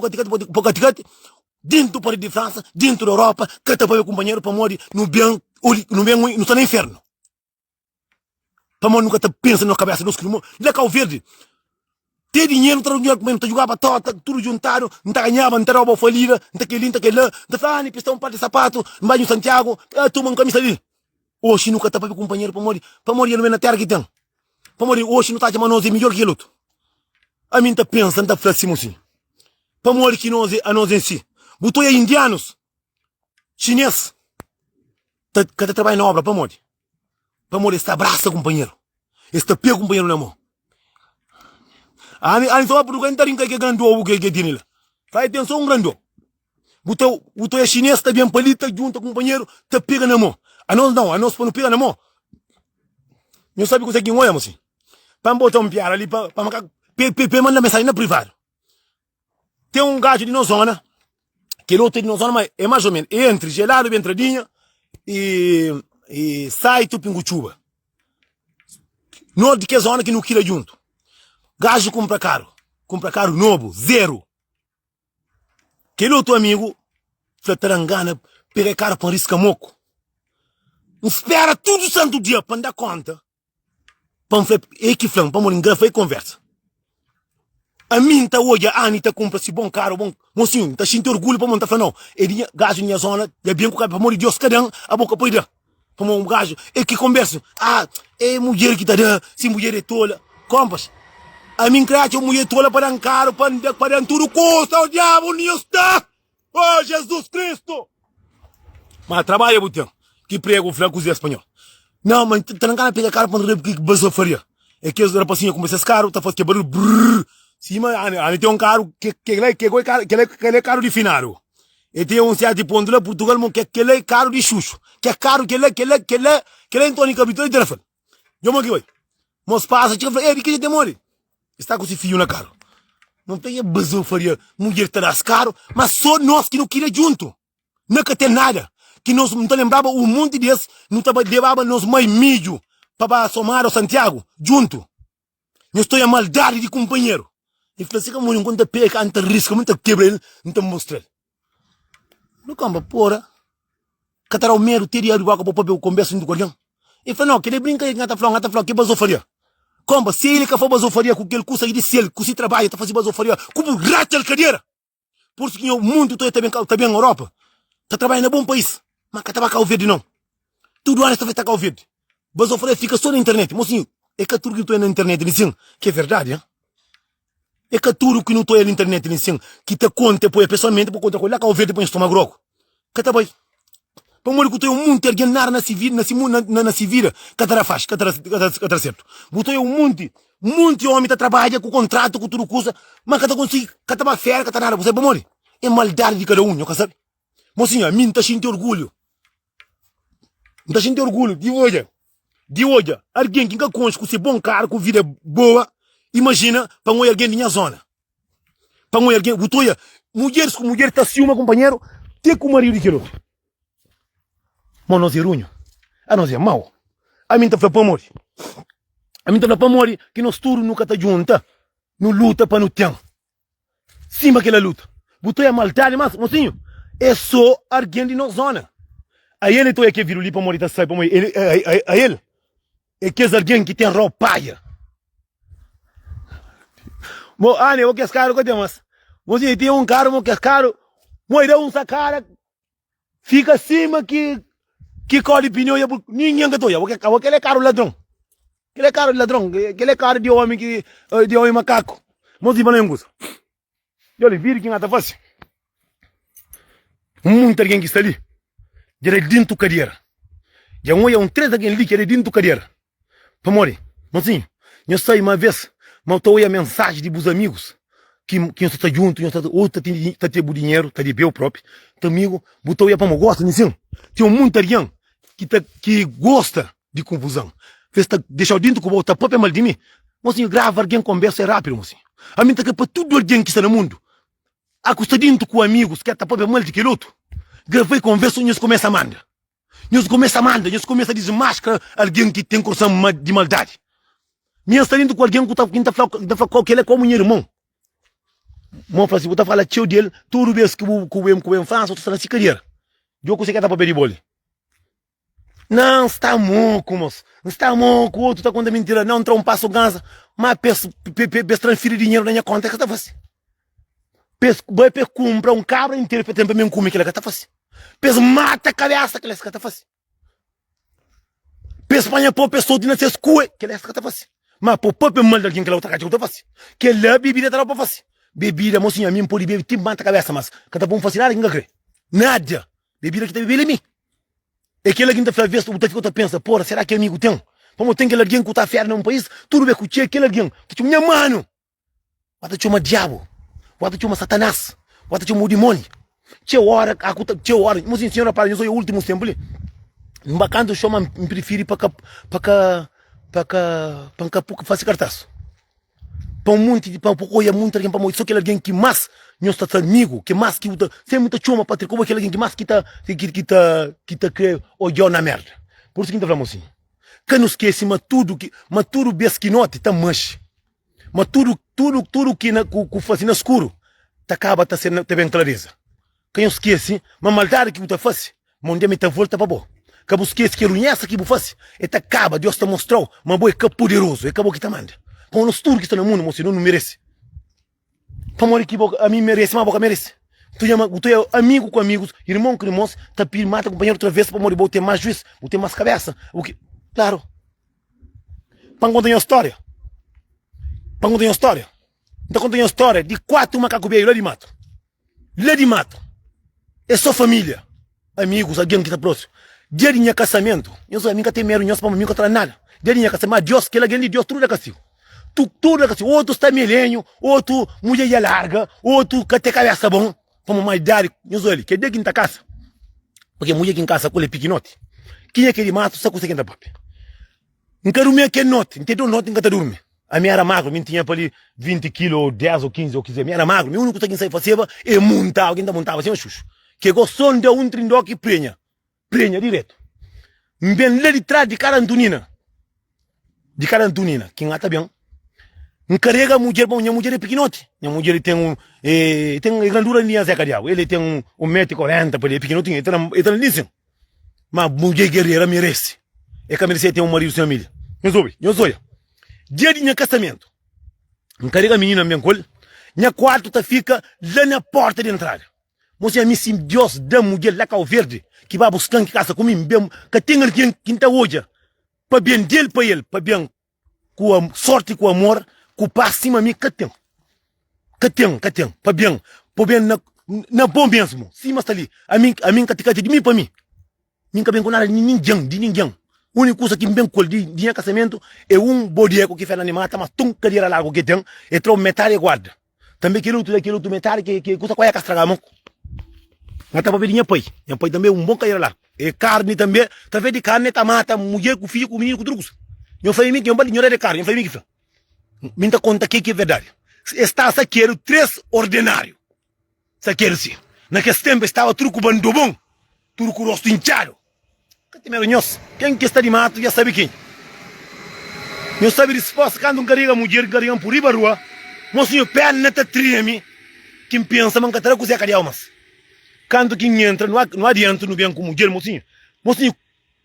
dentro do país de França, dentro da Europa, cata para o companheiro para morrer, no bem, não está no inferno. Para morrer nunca tá pensa na cabeça dos crimes, lá Cabo Verde. Ter dinheiro, não tá jogava tota, tudo juntado, não tá ganhava, não tá rouba falida, não tá aquele, não tá falando, pistão um par de sapato, embaixo de Santiago, toma uma camisa ali. Hoje nunca tá para o companheiro para morrer não é na terra que tem. Para morrer hoje não tá chamando nós é melhor que ele outro. A mim tá pensando, tá falando assim. Para morrer que a nós em si. Botou aí indianos, chinês, que tá trabalhando na obra, para morrer. Para morrer, está abraça companheiro. Está pega companheiro na mão. Ani só por que entrar em que grande o que tem lá. Faz atenção grande. Botou é chinês, tá bem palita, junto companheiro, tá pega na mão. A nós não pega na mão. Não sabe o que é que olha, assim. Para botar um piar ali, para mandar mensagem na privada. Tem um gajo de nossa zona, que ele outro de nossa zona, mas é mais ou menos entre gelado, bem entradinha, e sai tu pinguchuba. Não de que zona que não queira junto. Gajo compra caro novo, zero. Aquele outro amigo, flatarangana, pega caro para risca moco. Espera todo santo dia para dar conta. Pão foi equiflão, pão moringa foi conversa. A mim tá hoje, a Anitta compra-se bom caro, bom. Mocinho, tá sentindo orgulho para montar não. Ele gajo minha zona, é bem com o cara, para morrer Deus, cadê a boca poida? Para um gajo, é que conversa. Ah, é mulher que tá dando, se mulher é tola. Compas, a mim crate a mulher tola para dar caro, para dar tudo custa, o diabo não está. Oh, Jesus Cristo! Mas trabalha, botão, que prego o franco e espanhol. Não, mas tá na cara pegar caro para não que basou faria. É que os rapazinhos começam a caro, tá fazendo quebrar brrr. Sim, mas ele tem um carro que é caro de finaro. E tem um certo ponto lá Portugal que é caro de chucho. Que é caro, que é Antônio Capitão de telefone. Eu não vai. Mas passa, ele que demore. Está com esse fio na cara. Não tem bazou faria mulher terás caro, mas só nós que não queria junto. Nunca tem nada. Que nós não lembrava o monte desse, não levava nos mais mídio para somar ao Santiago, junto. Eu estou a maldade de companheiro. E falei assim, como enquanto pega, anta risca, muito quebra ele, não te mostra. Não camba, porra. Catará o mero, teria o vaca para o papel, conversa do guardião. E falei, não, que ele brinca aí, ngata flão, que basou faria. Comba, se ele que for basou faria, com que ele custa de ser, com se trabalha, tá fazendo basou faria, como rata de cadeira. Por isso que o mundo todo está bem na Europa. Está trabalhando em bom país. Mas que estava cá o verde, não. Tudo ano está cá o verde. Basou faria fica só na internet. Mocinho, é que tudo que tu é na internet, assim, que é verdade, hein? É que tudo que não estou na internet, assim, que te conta, depois, pessoalmente, por conta, olha cá o verde, põe estômago grogo. Que tá bem. Para morrer que tu é um monte, alguém na civira, que tá faz, que tá certo. Botou um monte homem que trabalha com contrato, com tudo custa, mas que tá conseguindo, que tá fera, que tá nada, você para morrer. É maldade de cada um, não sabe? Mocinha, a mim tá sentindo orgulho. Não tá sentindo orgulho, de hoje, alguém que nunca conhece, com ser bom cara, com vida boa, imagina, para um alguém da minha zona. Para um alguém, botou mulheres com mulher tá ciúma, companheiro, tem com o marido de quilo. Mas nós é runho. A nós é mau. A mim tá falando para morrer. A mim tá falando para morrer que nós tudo nunca tá junta. Não luta para não ter. Sim, aquela luta. Botou a maldade, mas, mocinho, é só alguém de nossa zona. A ele tô aqui viru ali para morrer, tá sai para morrer. A ele é que é alguém que tem roupaia. Mo, ane, o que é caro que tem, mas. Mocinho, tem um caro, o que é caro. Moira um sacara. Fica acima que colhe pneu e ninguém que toia. Aquele é caro ladrão. Aquele é caro de ladrão. Aquele é caro de homem de homem macaco. Mocinho, não é um gosto. E olha, vira quem está fácil. Muito alguém que está ali. Já é dentro da cadeira. Já um três alguém ali que é dentro da cadeira. Para morrer. Mocinho, eu sei uma vez, mas estou aí a mensagem de meus amigos. Que está junto, outro está tendo dinheiro, está de bem próprio. Amigo, botou aí para me gosta, nisso. Tem muito alguém que gosta de confusão. Vê se deixa o dentro com o papel mal de mim. Mocinho, grava alguém conversa é rápido, mocinho. A mim está aqui para tudo alguém que está no mundo. A custa dentro com amigos, que é papel mal de que outro. Gravei conversa e nós começa a mandar. Nós começa a desmascarar alguém que tem coração de maldade. Minha está dentro com alguém que está falando que ele é como um irmão. Mão fala assim, você fala tio dele, tudo vez que o faz, você está na cadeira. Eu consigo dar papel de bolo. Não, está moco, moço. Não está moco, o outro está contando mentira. Não, entrou um passo gansa, mas peço transferir dinheiro na minha conta, que está fácil. Vai comprar um cabra inteiro para tempo mesmo comer, que está fácil. Peço mata a cabeça, que está fácil. Peço panha para pessoa de nascer escua, que está fácil. Mas para o papel mal de alguém que está fácil. Que ele é bebida, está fácil. Bebida, mocinha, a mim pode beber, tipo mata a cabeça, mas que está bom fascinar, ninguém crê. Nada. Bebida que está bebendo em mim. É aquele que está falando, você fica pensa, porra, será que é amigo teu? Como tem aquele alguém que está fera num país, tudo bem com aquele alguém. Tu minha mano. Bota uma diabo. Bota uma satanás. Bota uma demônio. Tinha hora, mocinha, senhora, para eu sou o último tempo ali. Um bacana, chama, me prefere para fazer cartaz. Para muito alguém para só aquele alguém que mais não está amigo, que mais que tem muita chuma para ter como aquele alguém que mais que tá quer olhar na merda. Por isso que a gente falamos assim, que não esquece, mas tudo bem que não tá manche. Mas tudo que faz no escuro, tá acaba tá sendo bem clareza. Quem esquece, mas maldade que tu faz, mas um dia me tá volta para boa. que busquei que runhessa que bufase, eta acaba, Deus te mostrou, mas boi que poderoso, é que te manda. Com os tudo que está no mundo, moço, não merece. Para morrer que a mim merece, mas a boca merece. Tu é amigo com amigos, irmão com irmãos, tá mata companheiro outra vez para morrer, vou ter mais juízo, vou ter mais cabeça. O que? Claro. Para contar uma história. Para contar uma história. Então contar uma história de 4 macacos velhos lá de mato. Lá de mato. É só família. Amigos, alguém que está próximo. Dia de minha casamento, eu sou amiga tem mero, eu sou amigo contra nada. Dia de minha casamento, Deus, que ela ganha de Deus, tudo é castigo. Tudo é castigo. Outro está milênio, outro mulher ia larga, outro que tem cabeça bom. Como mais dar, eu sou ele, que é de quem está casa. Porque mulher que em casa colhe piquinote. Quem é que ele mata, só consegue andar papi. Não quero dormir aquele note, não tem note, não quero dormir. A minha era magro, minha tinha para ali 20 quilos, 10 ou 15 ou 15. A minha era magro, meu único que sair fazer é montar, alguém está montava assim, xuxo. Que gostou de um trindó que prenha direto. Bem lá de trás de cara Antonina, quem lá tá bem. Encarrega a mulher, bom, minha mulher é pequenote. Minha mulher tem grandura de Zé Cadial. Ele tem 1,40 m, para ele é pequenotinho, ele tá nisso. Mas mulher guerreira merece. É que merece ter um marido sem família. Eu sou. Dia de minha casamento. Encarrega a menina bem com ele. Minha quarto tá fica lá na porta de entrada. Você me sim Deus da mulher lá Cal Verde, que vai buscar que casa comigo, que tem alguém que está hoje, para bem dele, para ele, para bem com a sorte, com o amor, com o passo cima mim, que tem, para bem na bom mesmo, sim, mas está ali, a mim que de mim para mim, nunca bem com nada de ninguém. A única coisa que me bem com de minha casamento é bodeco que faz animata, mas tum cadeira lá que tem, é trouxe metade e guarda. Também aquele outro metade que custa qual é a castragamo. Mas tá para ver minha pai também um bom cair lá. E carne também, tá vendo de carne, tá mata, mulher com filho, com menino, com truques. Eu falei mim que eu não de carne, eu falei mim que minha conta que é verdade. Está saqueiro 3 ordinário. Saqueiro sim. Naquele tempo estava truco bandobão, truco rosto inchado. Quem que está de mato já sabe quem. Eu sabe resposta quando carrega a mulher, carrega por riba rua, mocinho pé neta treme, quem pensa man que terá cozinhar cadê almas. Quando quem entra, não adianta, não vem com mulher, mocinho,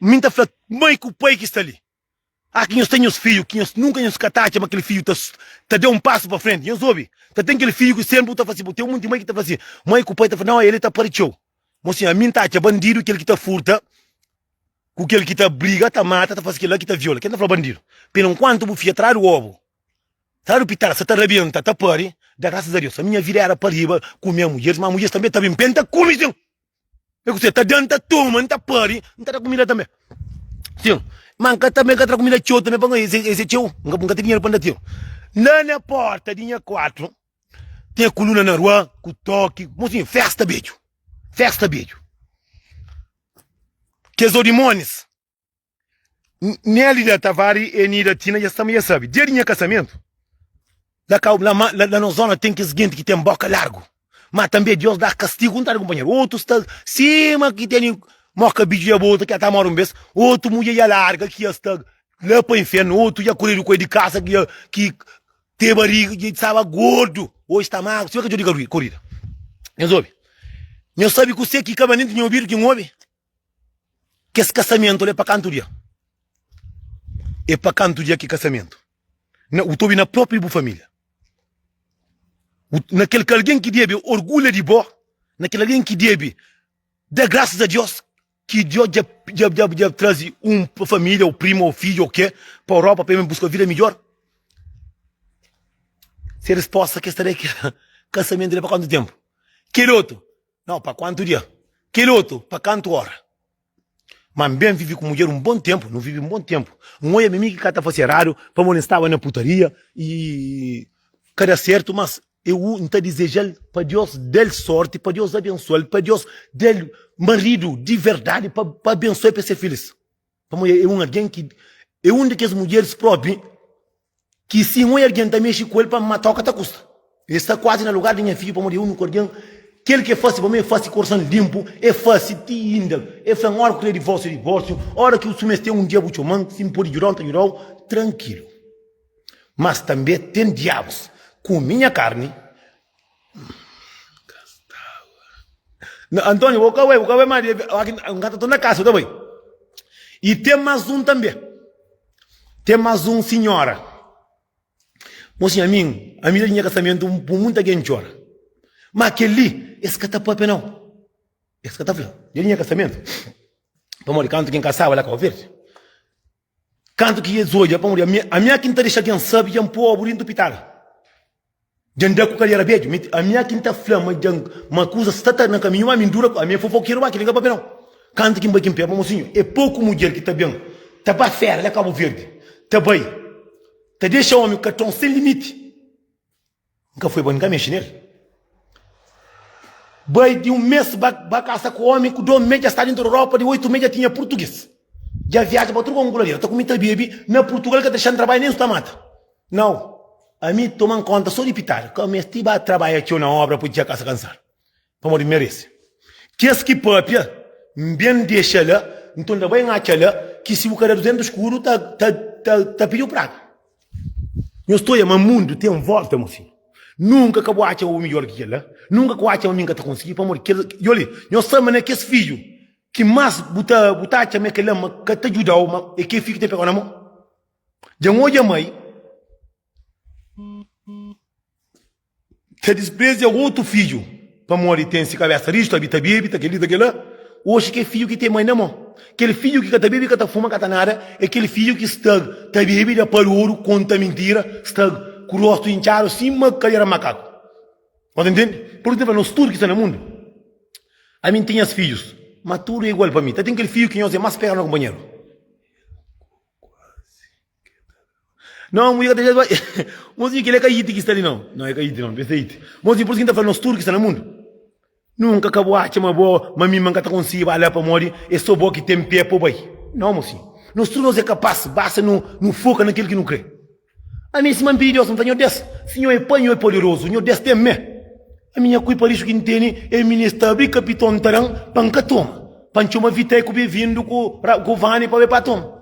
minta fala, mãe com o pai que está ali. Ah, quem tem os filhos, quem nunca nos catacha, mas aquele filho tá deu um passo para frente, eu soube. Tem aquele filho que sempre está fazendo, tem um monte de mãe que está fazendo, mãe com o pai está falando, não, ele está partiu. Mocinho, a mim tá bandido, aquele que está furta, com aquele que está briga, está mata, está fazendo aquilo que está viola, quem está falando bandido. Pelo enquanto, o filho traz o ovo, traz o pitar, se está arrebenta, está pari, dá graças a Deus, a minha vida era para riba, com minha mulher, mas a mulher também está bem, penta comida. Eu gostei, está dentro da toma, está pari, não está comida também. Sim. Manca também que a comida tio também para esse tio, nunca tem dinheiro para tio. Na porta tinha 4, tem a coluna na rua, com toque, mocinho, festa beijo. Que os demônios, nele da Tavari e nem da Tina já sabe, dia de minha casamento, lá na zona tem que seguinte que tem boca largo, mas também Deus dá castigo, não tá companheiro, outros está cima que tem moca bicho a volta que até mora vez, outro mulher larga que está lá para o inferno, outro ia correr com de casa que tem barriga, que estava gordo, hoje está magro, você vai que eu digo corrida. Eu sabe que você que acaba nem de ouvir que ouve, que esse casamento é para canto dia. É para canto dia que casamento. O tobi na própria família. Naquele que alguém que deve orgulho de boa, naquele alguém que deve dar graças a Deus, que Deus já traz para a família, o primo, o filho, o quê, para a Europa, para buscar a vida melhor. Se a resposta que estarei aqui, casamento é para quanto tempo? Que outro? Não, para quanto dia? Que outro? Para quanto hora? Mas bem vive com mulher um bom tempo, não vive um bom tempo. Um olho mim que cada fosse raro, para molestar na putaria e cada certo, mas eu não desejo para Deus dar sorte, para Deus abençoar, para Deus dar marido de verdade, para abençoar para ser feliz. Para mulher é alguém que é uma daquelas mulheres próprias que se um alguém também mexe com ele para matar o que custa. Ele está quase no lugar de minha filha para mulher um alguém. Aquele que é fácil para mim é fácil coração limpo, é fácil de ainda, é fácil, hora que ele divórcio, hora que o sumeste um dia muito man, se me pode jurar, tranquilo. Mas também tem diabos com minha carne. Antônio, o cauê, mas um gato na casa, tá bem? E tem mais um também. Tem mais um senhora. Moço, a mim tinha casamento por muita gente chora. Mas aquele, esse que tá papo não. Esse que tá falando. Ele tinha casamento. Vamos canto quem caçava lá com o verde. Canto que é zoia, vamos a minha quinta deixa quem sabe, já pobre do pitar. Janda com calhar beijo, a minha quinta flama, uma coisa está na caminho, a minha dura, a minha fofoqueira, mas que liga para não. Canto que em pé, mocinho, é pouco mulher que está bem. Tá para ferro, lá Cabo Verde. Tá bem. Tá deixa o homem cartão sem limite. Nunca foi bom, nunca mexe nele. Bem, de um mês, vai caçar com o homem, que 2 meses está dentro da Europa, de 8 meses tinha português. Já viaja para outro Angola, está com muita bebê, na Portugal que está deixando trabalhar nem está mata. Não. A mim tomam conta só de pitar. Como estive a trabalhar aqui na obra, podia caçar cansar. Para morrer merece. Que esse que papia, bem deixa lá, então da bem aquela, que se o cara dentro do escuro, tá pedindo praga. Eu estou a mundo, tem volta, mocinho. Nunca acabou a achar o melhor que ela. Nunca acabou a achar o minha que está conseguindo para morrer. E olha, eu sei que esse filho, que mais buta a minha que lama, que te ajuda, e que fica te pegando na mão. Já hoje a mãe, te despreza outro filho, para morrer, tem esse cabeça risto, habita bebida, aquele lá. Hoje que filho que tem mãe na mão. Aquele filho que está bebida, que está fuma, que está nada, é aquele filho que está bebida para ouro, conta mentira, está com o rosto inchado, cima, calhar macaco. Pode entender? Por exemplo, nos turcos que estão no mundo, a mim tem os filhos, mas tudo é igual para mim. Tem aquele filho que nós é mais pega no companheiro. Não, mulher, mozinho que ele é caído que está ali não. Não é caído não, é caído. Mozinho, por isso que está falando nos turcos que estão no mundo. Nunca acabou a uma boa, mas minha mãe está conseguindo olhar para morrer, é só boa que tem pé para o boi. Não, mocinho. Nos turcos é capaz, basta não foca naquilo que não crê. A mim, se me pedir Deus, não tenho desse. Senhor é pai, é poderoso, senhor desse tem me. A minha coisa para isso que entende é ministro abrir capitão tarão, pancatoma. Panchoma vitei com o vindo com o vani para ver patom.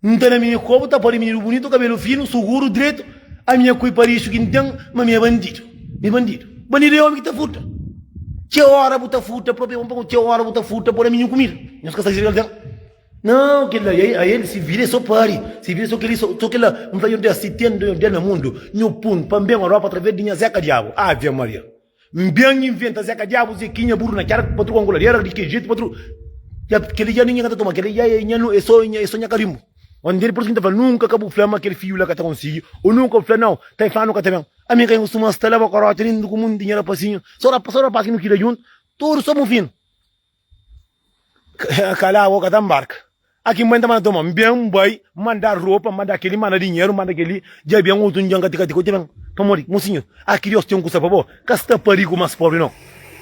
Não tem a minha copa, tá para menino bonito, cabelo fino, seguro, direito. A minha coisa para isso que entende, mas minha bandido. Meu bandido. Bandido é homem que está furta. Que hora botar furta, próprio homem, que hora botar furta por a minha comida. Não esqueça de dizer. Não, que ele se vira só pare, se vira só que ele só que lá, não vai onde se tem no mundo, no pun, também a Europa através de minha zeca diabo. Ave Maria. Bem inventa zeca diabo, zequinha burro na cara, para outro angoladeira, de que jeito, para outro. Que ele já ninguém canta tomar, que ele já é só nha carimbo. Onde ele por isso que tá nunca acabou flama aquele fio lá que tá conseguindo, ou nunca flama não, tá falando que também. A minha quem costuma estar lá para corote, lindo com muito dinheiro passinho, só para que não queira junto, todos somos fino. Cala a boca da embarca. Aqui manda mana toma, bem vai mandar roupa, manda aquele, manda dinheiro, manda aquele, já bem outro njanga tica tica, para morrer, mocinho. Aqui Deus tem um custa para boa, casta perigo mais pobre não.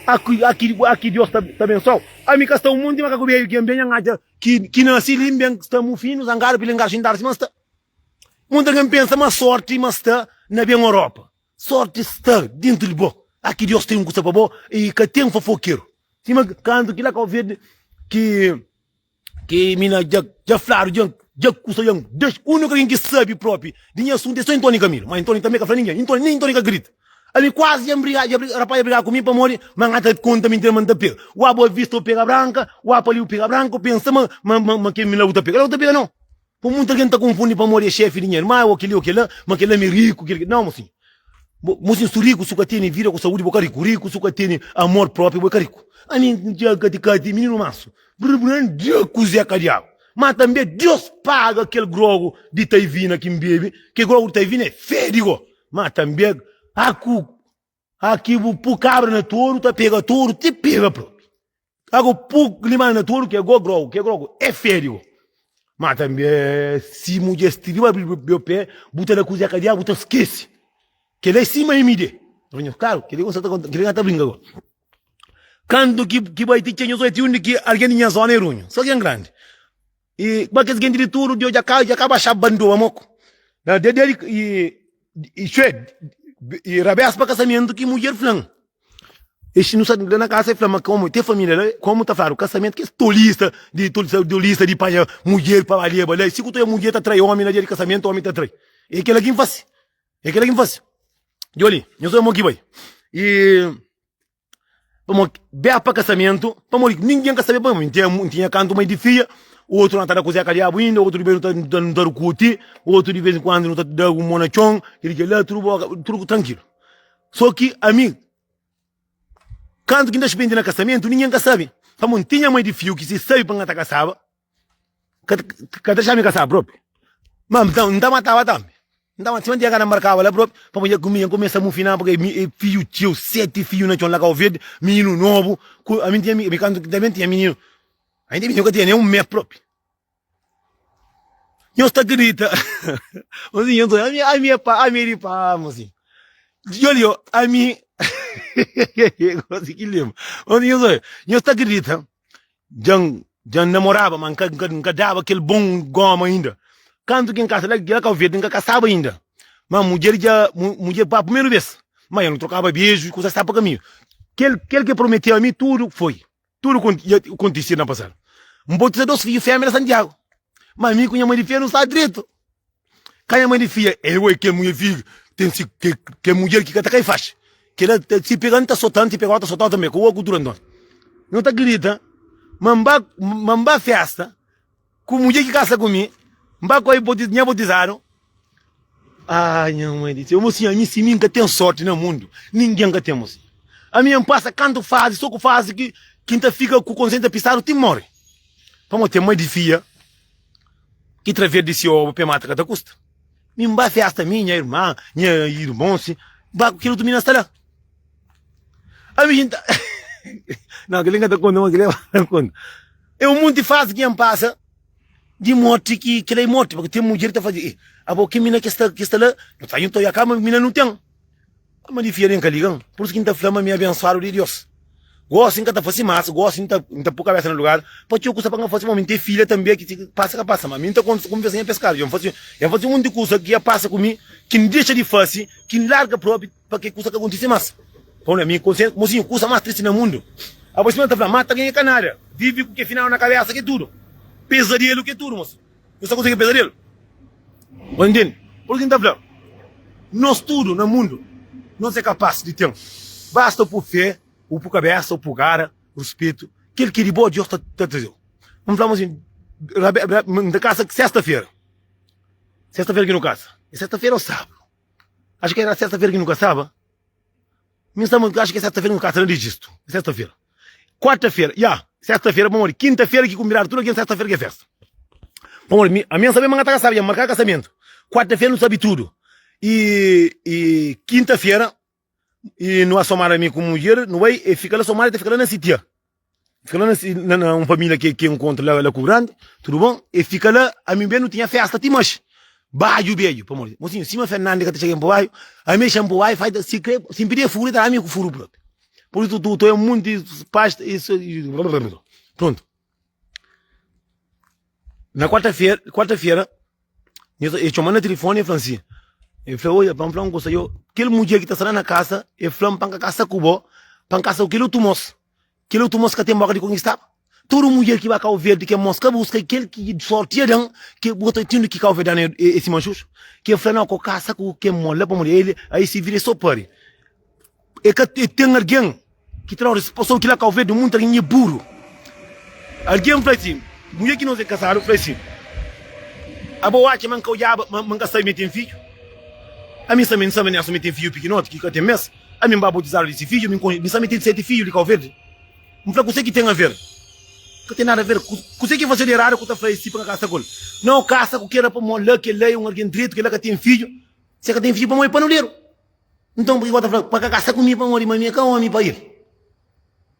Aqui Deus tá bem só. A mim casta um mundo, mas que bem que bem anga que nasci limben estamos finos, angar pilengar xindar se mas tá. Muita gente pensa mas sorte mas está na bem Europa. Sorte está dentro de bo. Aqui Deus tem um custa para boa e que tem um fofoqueiro. Cima canto que lá que eu vejo que mina já flaram já custa já único que sabe próprio dinheiro assunto é só Antônio Camilo mas Antônio também que fala ninguém nem Antônio que grita ali quase ia brigar comigo para morrer mas até conta mentira manda pega o abo visto o pega branca o abo ali o pega branco pensa mas que me lá o pega não por muita gente tá confundindo para morrer chefe dinheiro mas aquele mas aquele é rico não mocinho mocinho su rico suca tem vida com saúde boca rico suca tem amor próprio boca rico a mim já cati menino maço Deus cozinha cadiabo. Mas também Deus paga aquele grogo de taivina que me bebe. Que grogo de taivina é feio. Mas também aqui o cabra na touro, tá pega touro, te pega próprio. Agora o limão na touro que é grogo é feio. Mas também se mulher estirima meu pé, bota na cozinha cadiabo, bota esquece. Que ele é cima e me dê. Claro, que ele tá brincando agora. Quando que vai ter tinha só tinha que alguém tinha zona erunho só que é grande e porque as gente de tudo de já acaba chabando a moco na dele e rabias para casamento que mulher flan este não sabe na casa flama como tem família como tá falando casamento que é tolista de pai mulher para ali balé se tu é mulher tá trai homem na dia de casamento homem tá trai é aquela que faz Joli eu sou moqui vai e vamos ver para casamento, para morrer, ninguém quer saber, não tinha canto mais de filha, outro não está a cozinhar cariabo ainda, outro de vez não está a curtir, outro de vez em quando não está a dar um monachão, ele quer lá, tudo tranquilo. Só que, amigo, quando que ainda se na casamento, ninguém quer saber. Então, tinha mãe de fio que se sabe para estar casada, que deixa me casar próprio. Mas não matava também. Então, se eu marcava lá próprio, para eu começar a me final, porque filho tio, 7 filhos na chão lá, verde, menino novo, a mim também tinha menino. Ainda menino que tinha nem um mês próprio. Eu estou grita. A minha pá, assim. Olha, a minha. Que lembro. Eu estou grita. Já namorava, mas nunca dava aquele bom goma ainda. Quando quem casa lá, que verde, nunca caçava ainda. Mas mulher para a primeira vez. Mas eu não trocava beijo, coisa estava para caminho. Aquele que prometeu a mim, tudo foi. Tudo acontecia na passada. Um botão dos filhos fêmeas Santiago. Mas a mim, com a mãe de filha, não está direito. Com a mãe de filha, que a mulher filha, tem que a mulher que cata cai faz. Que ela se pegando, está soltando, se pegando, está soltando também, com o cultura não. Não está grita. Mamba festa, com mulher que casa comigo, mamba com a minha botizaram. Ai, minha mãe disse, eu mocinha, a mim se ninguém tem sorte no mundo, ninguém que temos. A minha passa, canto faz, só que faz, que quinta fica com o consciente a pisar, o time morre. Vamos ter mãe de filha, que através de seu ovo, mata cada custa. Mimba festa, minha irmã, se vai com aquilo do Minas lá. A minha. Não, que linga da conta, não, que leva da conta. É um monte de fase que passa de morte que ele é morte, porque tem mulher que está fazendo. A boa que mina que está lá, não está indo a cama, mina não tem. Mas de filha nem que ligam, por isso que está flama me abençoar de Deus. Gosto que está fazendo massa, gosto que está pôr cabeça no lugar, pode eu custa para fazer uma ter filha também que passa, mas mim está conversando em pescar, eu faço um monte de coisa que passa comigo, que não deixa de fazer, que larga próprio, para que custa que aconteça mais. Então, a minha consciência, mocinho, custa mais triste no mundo. A você está falando, mata quem é canária. Vive com o que final na cabeça, que é tudo. Pesadelo que é tudo, moço. Você consegue pesadelo? Entende? Por que está falando? Nós tudo no mundo, não é capaz de ter. Basta por fé, ou por cabeça, ou por cara, respeito. Aquele que de boa Deus está trazendo. Vamos falar assim, da casa sexta-feira. Sexta-feira que não casa. É sexta-feira ou sábado? Acho que era sexta-feira que nunca sábado. Acho que é sexta-feira no casa, não diz isto. É sexta-feira. Quarta-feira, sexta-feira, vamos quinta-feira que combinaram tudo aqui, sexta-feira que é festa. Vamos a minha sabe mangar sabe, marcar casamento. Quarta-feira não sabe tudo. E quinta-feira, e não assomar a mim como mulher, não é, e fica lá somar, fica lá na sitia. Fica lá na uma família que encontra lá com grande, tudo bom? E fica lá, a mim bem não tinha festa, tinha mais. Baio, beijo, por amor. Mocinho, cima Fernando que te chega em Boaio, a mim chama Boaio, faz, se pedir furo, tá a mim com furo próprio. Por isso, tu é muito de pasta, isso, pronto. Na quarta-feira, eu chamei no telefone e falei assim, eu falei, olha, vamos falar um coisa, aquele mulher que está lá na casa, eu falei, para casa cubo, para casa o que ele tomou que tem boca de conquistar. Toda mulher que vai cá verde, que é mosca, busca aquele que sortia, que bota tendo que cá verde esse manchus, que eu falei, não, com casa, que é mole, para mulher, ele, aí se vira só pare. É que tem alguém que traz a resposta que lá cá verde, muito alguém é burro. Alguém fala assim, mulher que não se casaram, fala assim, a boa que manca o yaba, manca sai meter filho. A mim também sabe nem assumir filho pequenote, que tem mês. A mim vai batizar esse filho, me sabe meter 7 filhos de cá verde. Não fala com você que tem a ver. Que tem nada a ver. Com você que você de raro, que está falando assim para caça com ele. Não caça com que era para molhar, que ele é alguém direito, que ele que tem filho. Você que tem filho para morrer panoleiro. Então, por que você está falando? Para caça comigo, para morrer, mas minha cão, homem, para ir.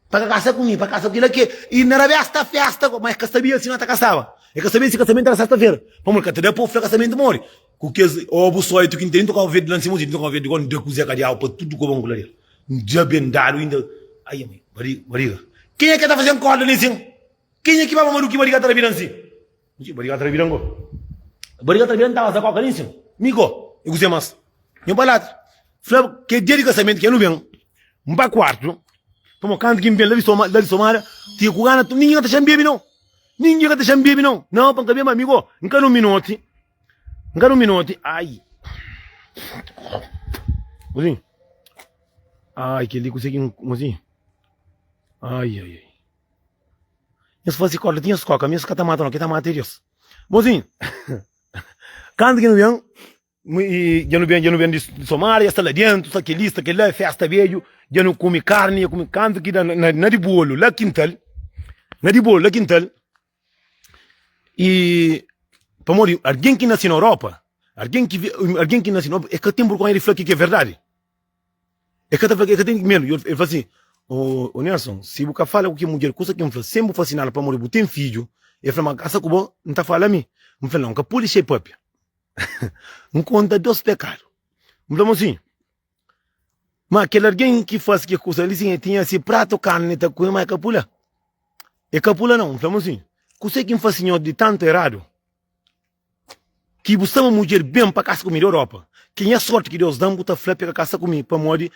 Para caçar comigo, para caçar com ele aqui. E não era festa, mas que sabia assim, não está caçava. É que sabia se casamento era sexta-feira. Vamos, que até depois o casamento morre. Porque o sonho que entende, tocar o verde lá em cima, tocar o verde, quando deu cozinha cadial, para tudo como um goleiro. Um dia bem dado ainda. Ai, mãe, barriga. Quem é que está fazendo corda nisso? Quem é que vai mamar o que barriga está virando assim? Barriga está virando. Barriga está virando, estava a coca nisso. Mico, eu gostei mais. Eu balado. Falei, que dia de casamento que eu não venho. Um para quarto. Como canto que me vem lá de Somália, tinha que ganhar, ninguém está chamando não. Ninguém está chamando não. Não, para caber, amigo, encara um minuto. Ai. Assim. Ai, que ele consegue, assim. Ai. se fosse corda, tinha escoca, mesmo que tá matando, que tá materiais. Mozinho, quando que não vem, já não vem de Somália, está lá dentro, está aquele lá, festa veio, já não come carne, já come canto que na de bolo, lá quintal, na de bolo, lá quintal. E, para morrer, alguém que nasce na Europa, alguém que nasce na Europa, é que tem por com ele fala que é verdade. É que tem medo. Ele fala assim, o Nelson, se você fala o que mulher, coisa que eu falo, sempre fascinada para morrer, tem filho, ele fala, mas essa coisa não está falando a mim. Eu falo, não, que a polícia é própria. Não conta dos pecados. Então, assim, mas aquele alguém que faz que coisa, ele tinha esse prato carne, tá com uma capula. É capula não, então, assim, você que faz senhor de tanto errado, que você é uma mulher bem para casa comigo na Europa, quem é sorte que Deus dá, você flap para casa comigo, para morrer,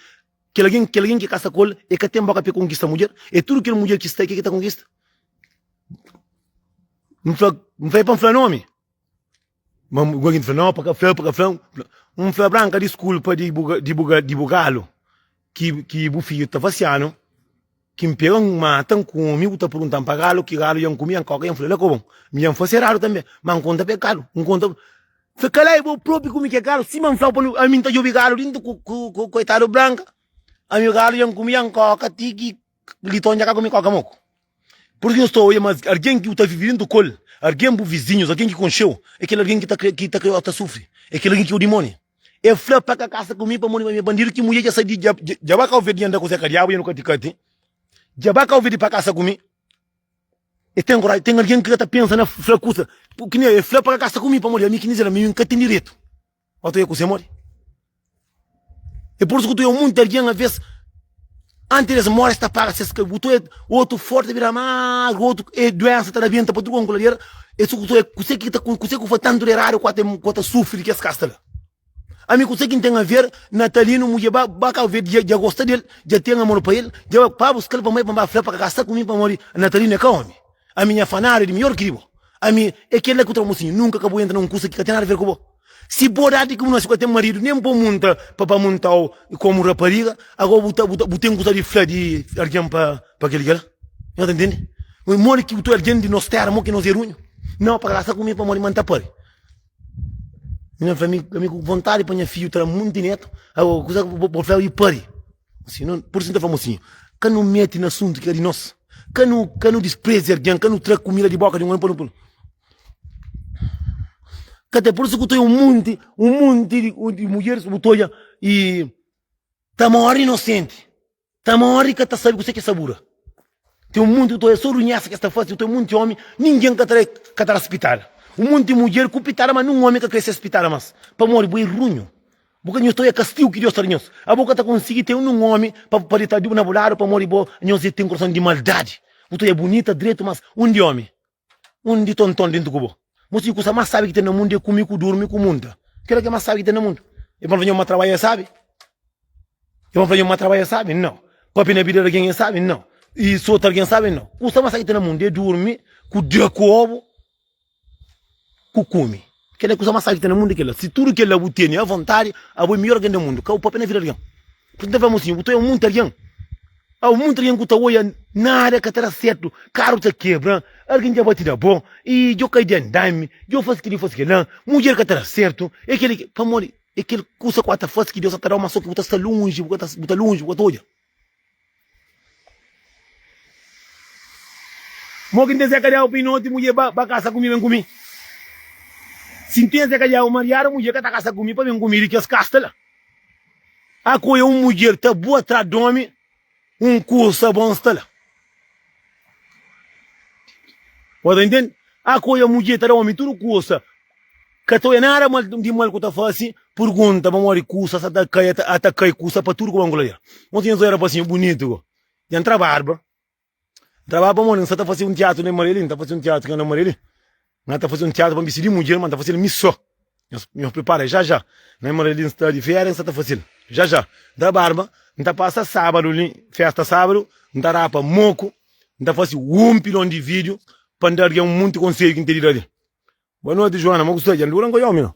que alguém que casa com ele, é que tem boca para conquistar a mulher, é tudo que a mulher que está aqui que está conquista. Não foi para falar nome. Mas alguém fala, não, para falar, um fala branca, desculpa de bugalo, que o filho está vaciano, que me pegam, matam comigo, está perguntando para galo, que galo iam comer, qualquer um falou, como? Me iam fazer raro também, mas não conta para galo, não conta. Fica lá, eu próprio comigo que é galo, se man fala, a mim está jogando galo, dentro com coitado branca, a meu galo iam comer, qualquer tiki, litonha cá comigo, qualquer moco. Porque eu estou aí, mas alguém que está vivendo com ele, alguém dos vizinhos, alguém que concheu, é aquele alguém que está sofre, é aquele alguém que é o demônio. É flor para a casa comigo, para morrer, meu bandido, que mulher já sai de já vai cá ouvir de andar com esse cariabo, e no caticate, já vai cá ouvir para a casa comigo. E tem alguém que está pensando na flor coisa, porque nem é flor para a casa comigo, para morrer, a mim que nem era, meu nunca tem direito. Olha aí que você morre. É por isso que eu tenho muito alguém, às vezes, antes de morrer, está paga, se o outro forte vira mais, o outro é doença, está na venta, para tu com colher, isso que você foi tanto errado, quanto sofre que essa casta. A mim, você que tem a ver, Natalino, mulher, vai ver, já gosta dele, já tem amor para ele, já para buscar para mim, para gastar comigo, para morrer. Natalino é calma. A minha fanária de melhor que eu. A mim, é que ele é contra o mocinho, nunca acabou de entrar num curso que tem nada a ver com o se borade que nós tem marido, nem para montar, para montar como rapariga, agora botar um coisa de flor de alguém para aquele cara. Não tá entendendo? O morre que o alguém de nós terra, que nós erunho. Não, para gastar comigo, para morrer, manter pare. Minha família, com vontade, para minha filha, terá muito neto, agora, coisa que vou fazer e pare. Assim, não, por isso, então, assim, que não mete no assunto que é de nós, que não despreza alguém, que não traz comida de boca de um ano por um. Até por isso que eu tenho um monte de mulheres botoia e tá maior inocente, tá maior que tá sabe que você que sabura. Tem um monte de só runhaça que está fácil, tem um monte de homem, ninguém que tá hospital. Um monte de mulher que hospital, mas não um homem que cresce hospital, mas para morrer boi runho. Porque eu estou a castigo que Deus está nós. A boca tá conseguindo ter um homem para estar de um namorado para morrer boi, nós tem um coração de maldade. Botoia é bonita, direito, mas um de homem, um de tonton dentro do cubo. Mas se você mais sabe que tem no mundo é comigo, dorme com o mundo. Aquilo que mais sabe que tem no mundo. E para fazer uma trabalha, sabe? E para fazer uma trabalha, sabe? Não. Para na vida de alguém, sabe? Não. E se outro alguém sabe? Não. Você mais sabe que tem no mundo é dormir, com o dia com o ovo, com o come. Aquela coisa mais sabe que tem no mundo é aquela. Se tudo que ele tem à vontade, a boa melhor que tem no mundo. Que é o papo na vida de alguém. Porque vamos assim, você é muito alguém. Há muito alguém que está olhando, nada que está certo, carro está quebra, alguém já bate na bom, e eu caí de andame, eu faço que não, mulher que está certo, é aquele, para morrer, é aquele coisa que está fácil que Deus está uma só que você está longe, você está longe, você olha. Mogin tem que dar opinião de mulher para casa comigo, vem comigo. Se tem que dar uma mulher que está casa comigo, para vir comigo, que as castas lá. A coisa uma mulher está boa atrás do homem, curso bom está lá. Pode entender? A coisa mulher está homem tudo curso. Que estou nada mal de mal que está fazendo, pergunta para morrer curso, até cai curso para tudo que vamos lá. Ontem eu era assim bonito, e entra barba. Trabalha para morrer, você está fazendo teatro nem Marilyn, está fazendo teatro que não Marilyn. Não está fazendo teatro para me decidir mulher, mas está fazendo missão. Eu preparo já. Nem Marilyn está de férias, está fazendo. Já. Da barba, não passa sábado, festa sábado, não rapa moco, não faz pilão de vídeo, para dar muito conselho que entende ali. Boa noite, Joana, mas gostei, já não lembro eu, meu.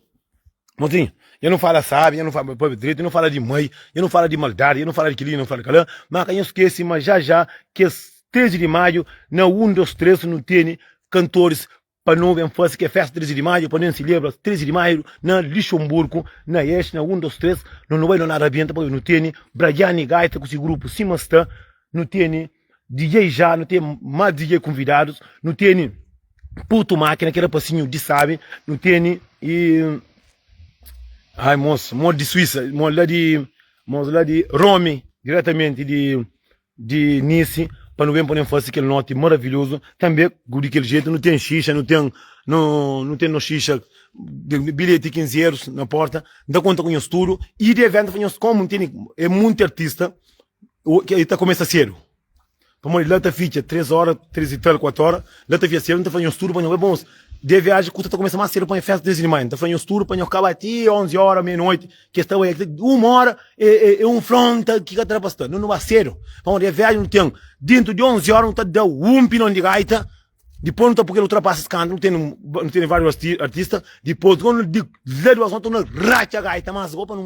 Motinho, eu não falo sabe, eu não falo direito, eu não falo de mãe, eu não falo de maldade, eu não falo de aquilo, eu não falo de calão, mas eu esqueci, mas já, que 13 de maio, na 1, 2, 3, não tem cantores para não ver que é festa 13 de maio, para não celebrar 13 de maio, na Luxemburgo, na Este, na 1, 2, 3, não vai na Rabienta, porque não tem Braiani Gaita com esse grupo, cima está, não tem DJ já, não tem mais DJ convidados, não tem Puto Máquina, que era passinho de sabe, não tem e... Ai, moço de Suíça, moço lá de Rome, diretamente de Nice, para não ver para fazer aquele note maravilhoso, também, daquele jeito, não tem xixa, não tem no xixa, bilhete de 15 euros na porta, dá conta com isso tudo, e de evento, como tem, é muito artista, que está começa cedo. Como lá está ficha, 3 horas, 3 e tal, 4 horas, lá está ficha cedo, não está fazendo tudo, para não ver bom, de viagem, custa começa mais cedo para a festa 13 de maio, está fazendo tudo, para não acabar até 11 horas, meia-noite, que está aí, 1 hora, é fronta, que está bastante, não vai cedo. Vamos de viagem, não tem, dentro de 11 horas, não está dando pinão de gaita, depois não está porque ele ultrapassa escândalo, não tem vários artistas, depois, quando de zero a não racha a gaita, mas vou para não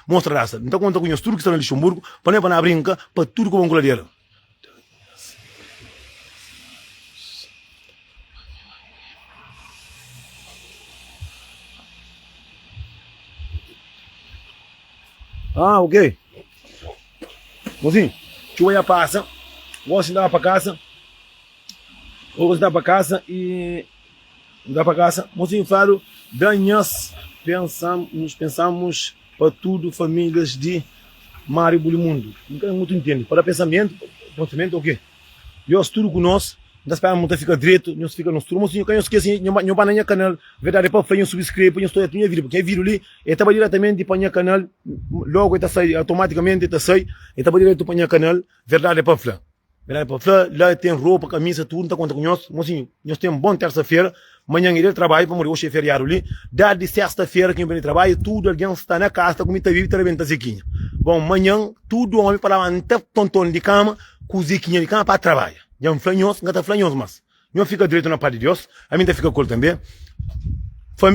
mostrar raça. Não está conta com isso tudo que está no Luxemburgo, para não brincar, para tudo com a Bangladesh. Ah, ok. Mozinho, deixa eu passa. Vou andar para casa. Vou andar para casa e... Andar para casa. Mozinho, falo, danhas, pensamos para tudo, famílias de Mário Bulimundo. Não muito entendo. Para pensamento, ok. Eu estudo com nós. Nós esperamos que fica direito, nós fica nos turmos, eu esqueci, eu para no canal, verdade, para fazer subscrever, eu estou a minha vida, porque é vídeo ali, eu estava diretamente para o canal, logo está sai automaticamente está sai, eu estava direto para o canal, verdade para falar. Verdade para falar, lá tem roupa, camisa, tudo, está conta com nós, mocinho, nós temos bom terça-feira, amanhã irei trabalhar, para morrer hoje é feriado ali, de sexta-feira quem vem trabalhar, tudo, alguém está na casa, está comida viva, está rebenta ziquinha. Bom, amanhã, tudo homem para levantar tontão de cama, com ziquinha de cama para trabalhar. Já flanhos, gata flanhos, mas não fica direito na paz de Deus, a mim fica cor também.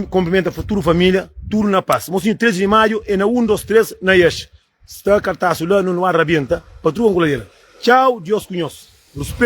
Cumprimenta a futura família, tudo na paz. Mocinho, 13 de maio, é na 1, 2, 3, na Yes. Está cartaz lá no Arrabienta, patrulha angoladeira. Tchau, Deus conhece.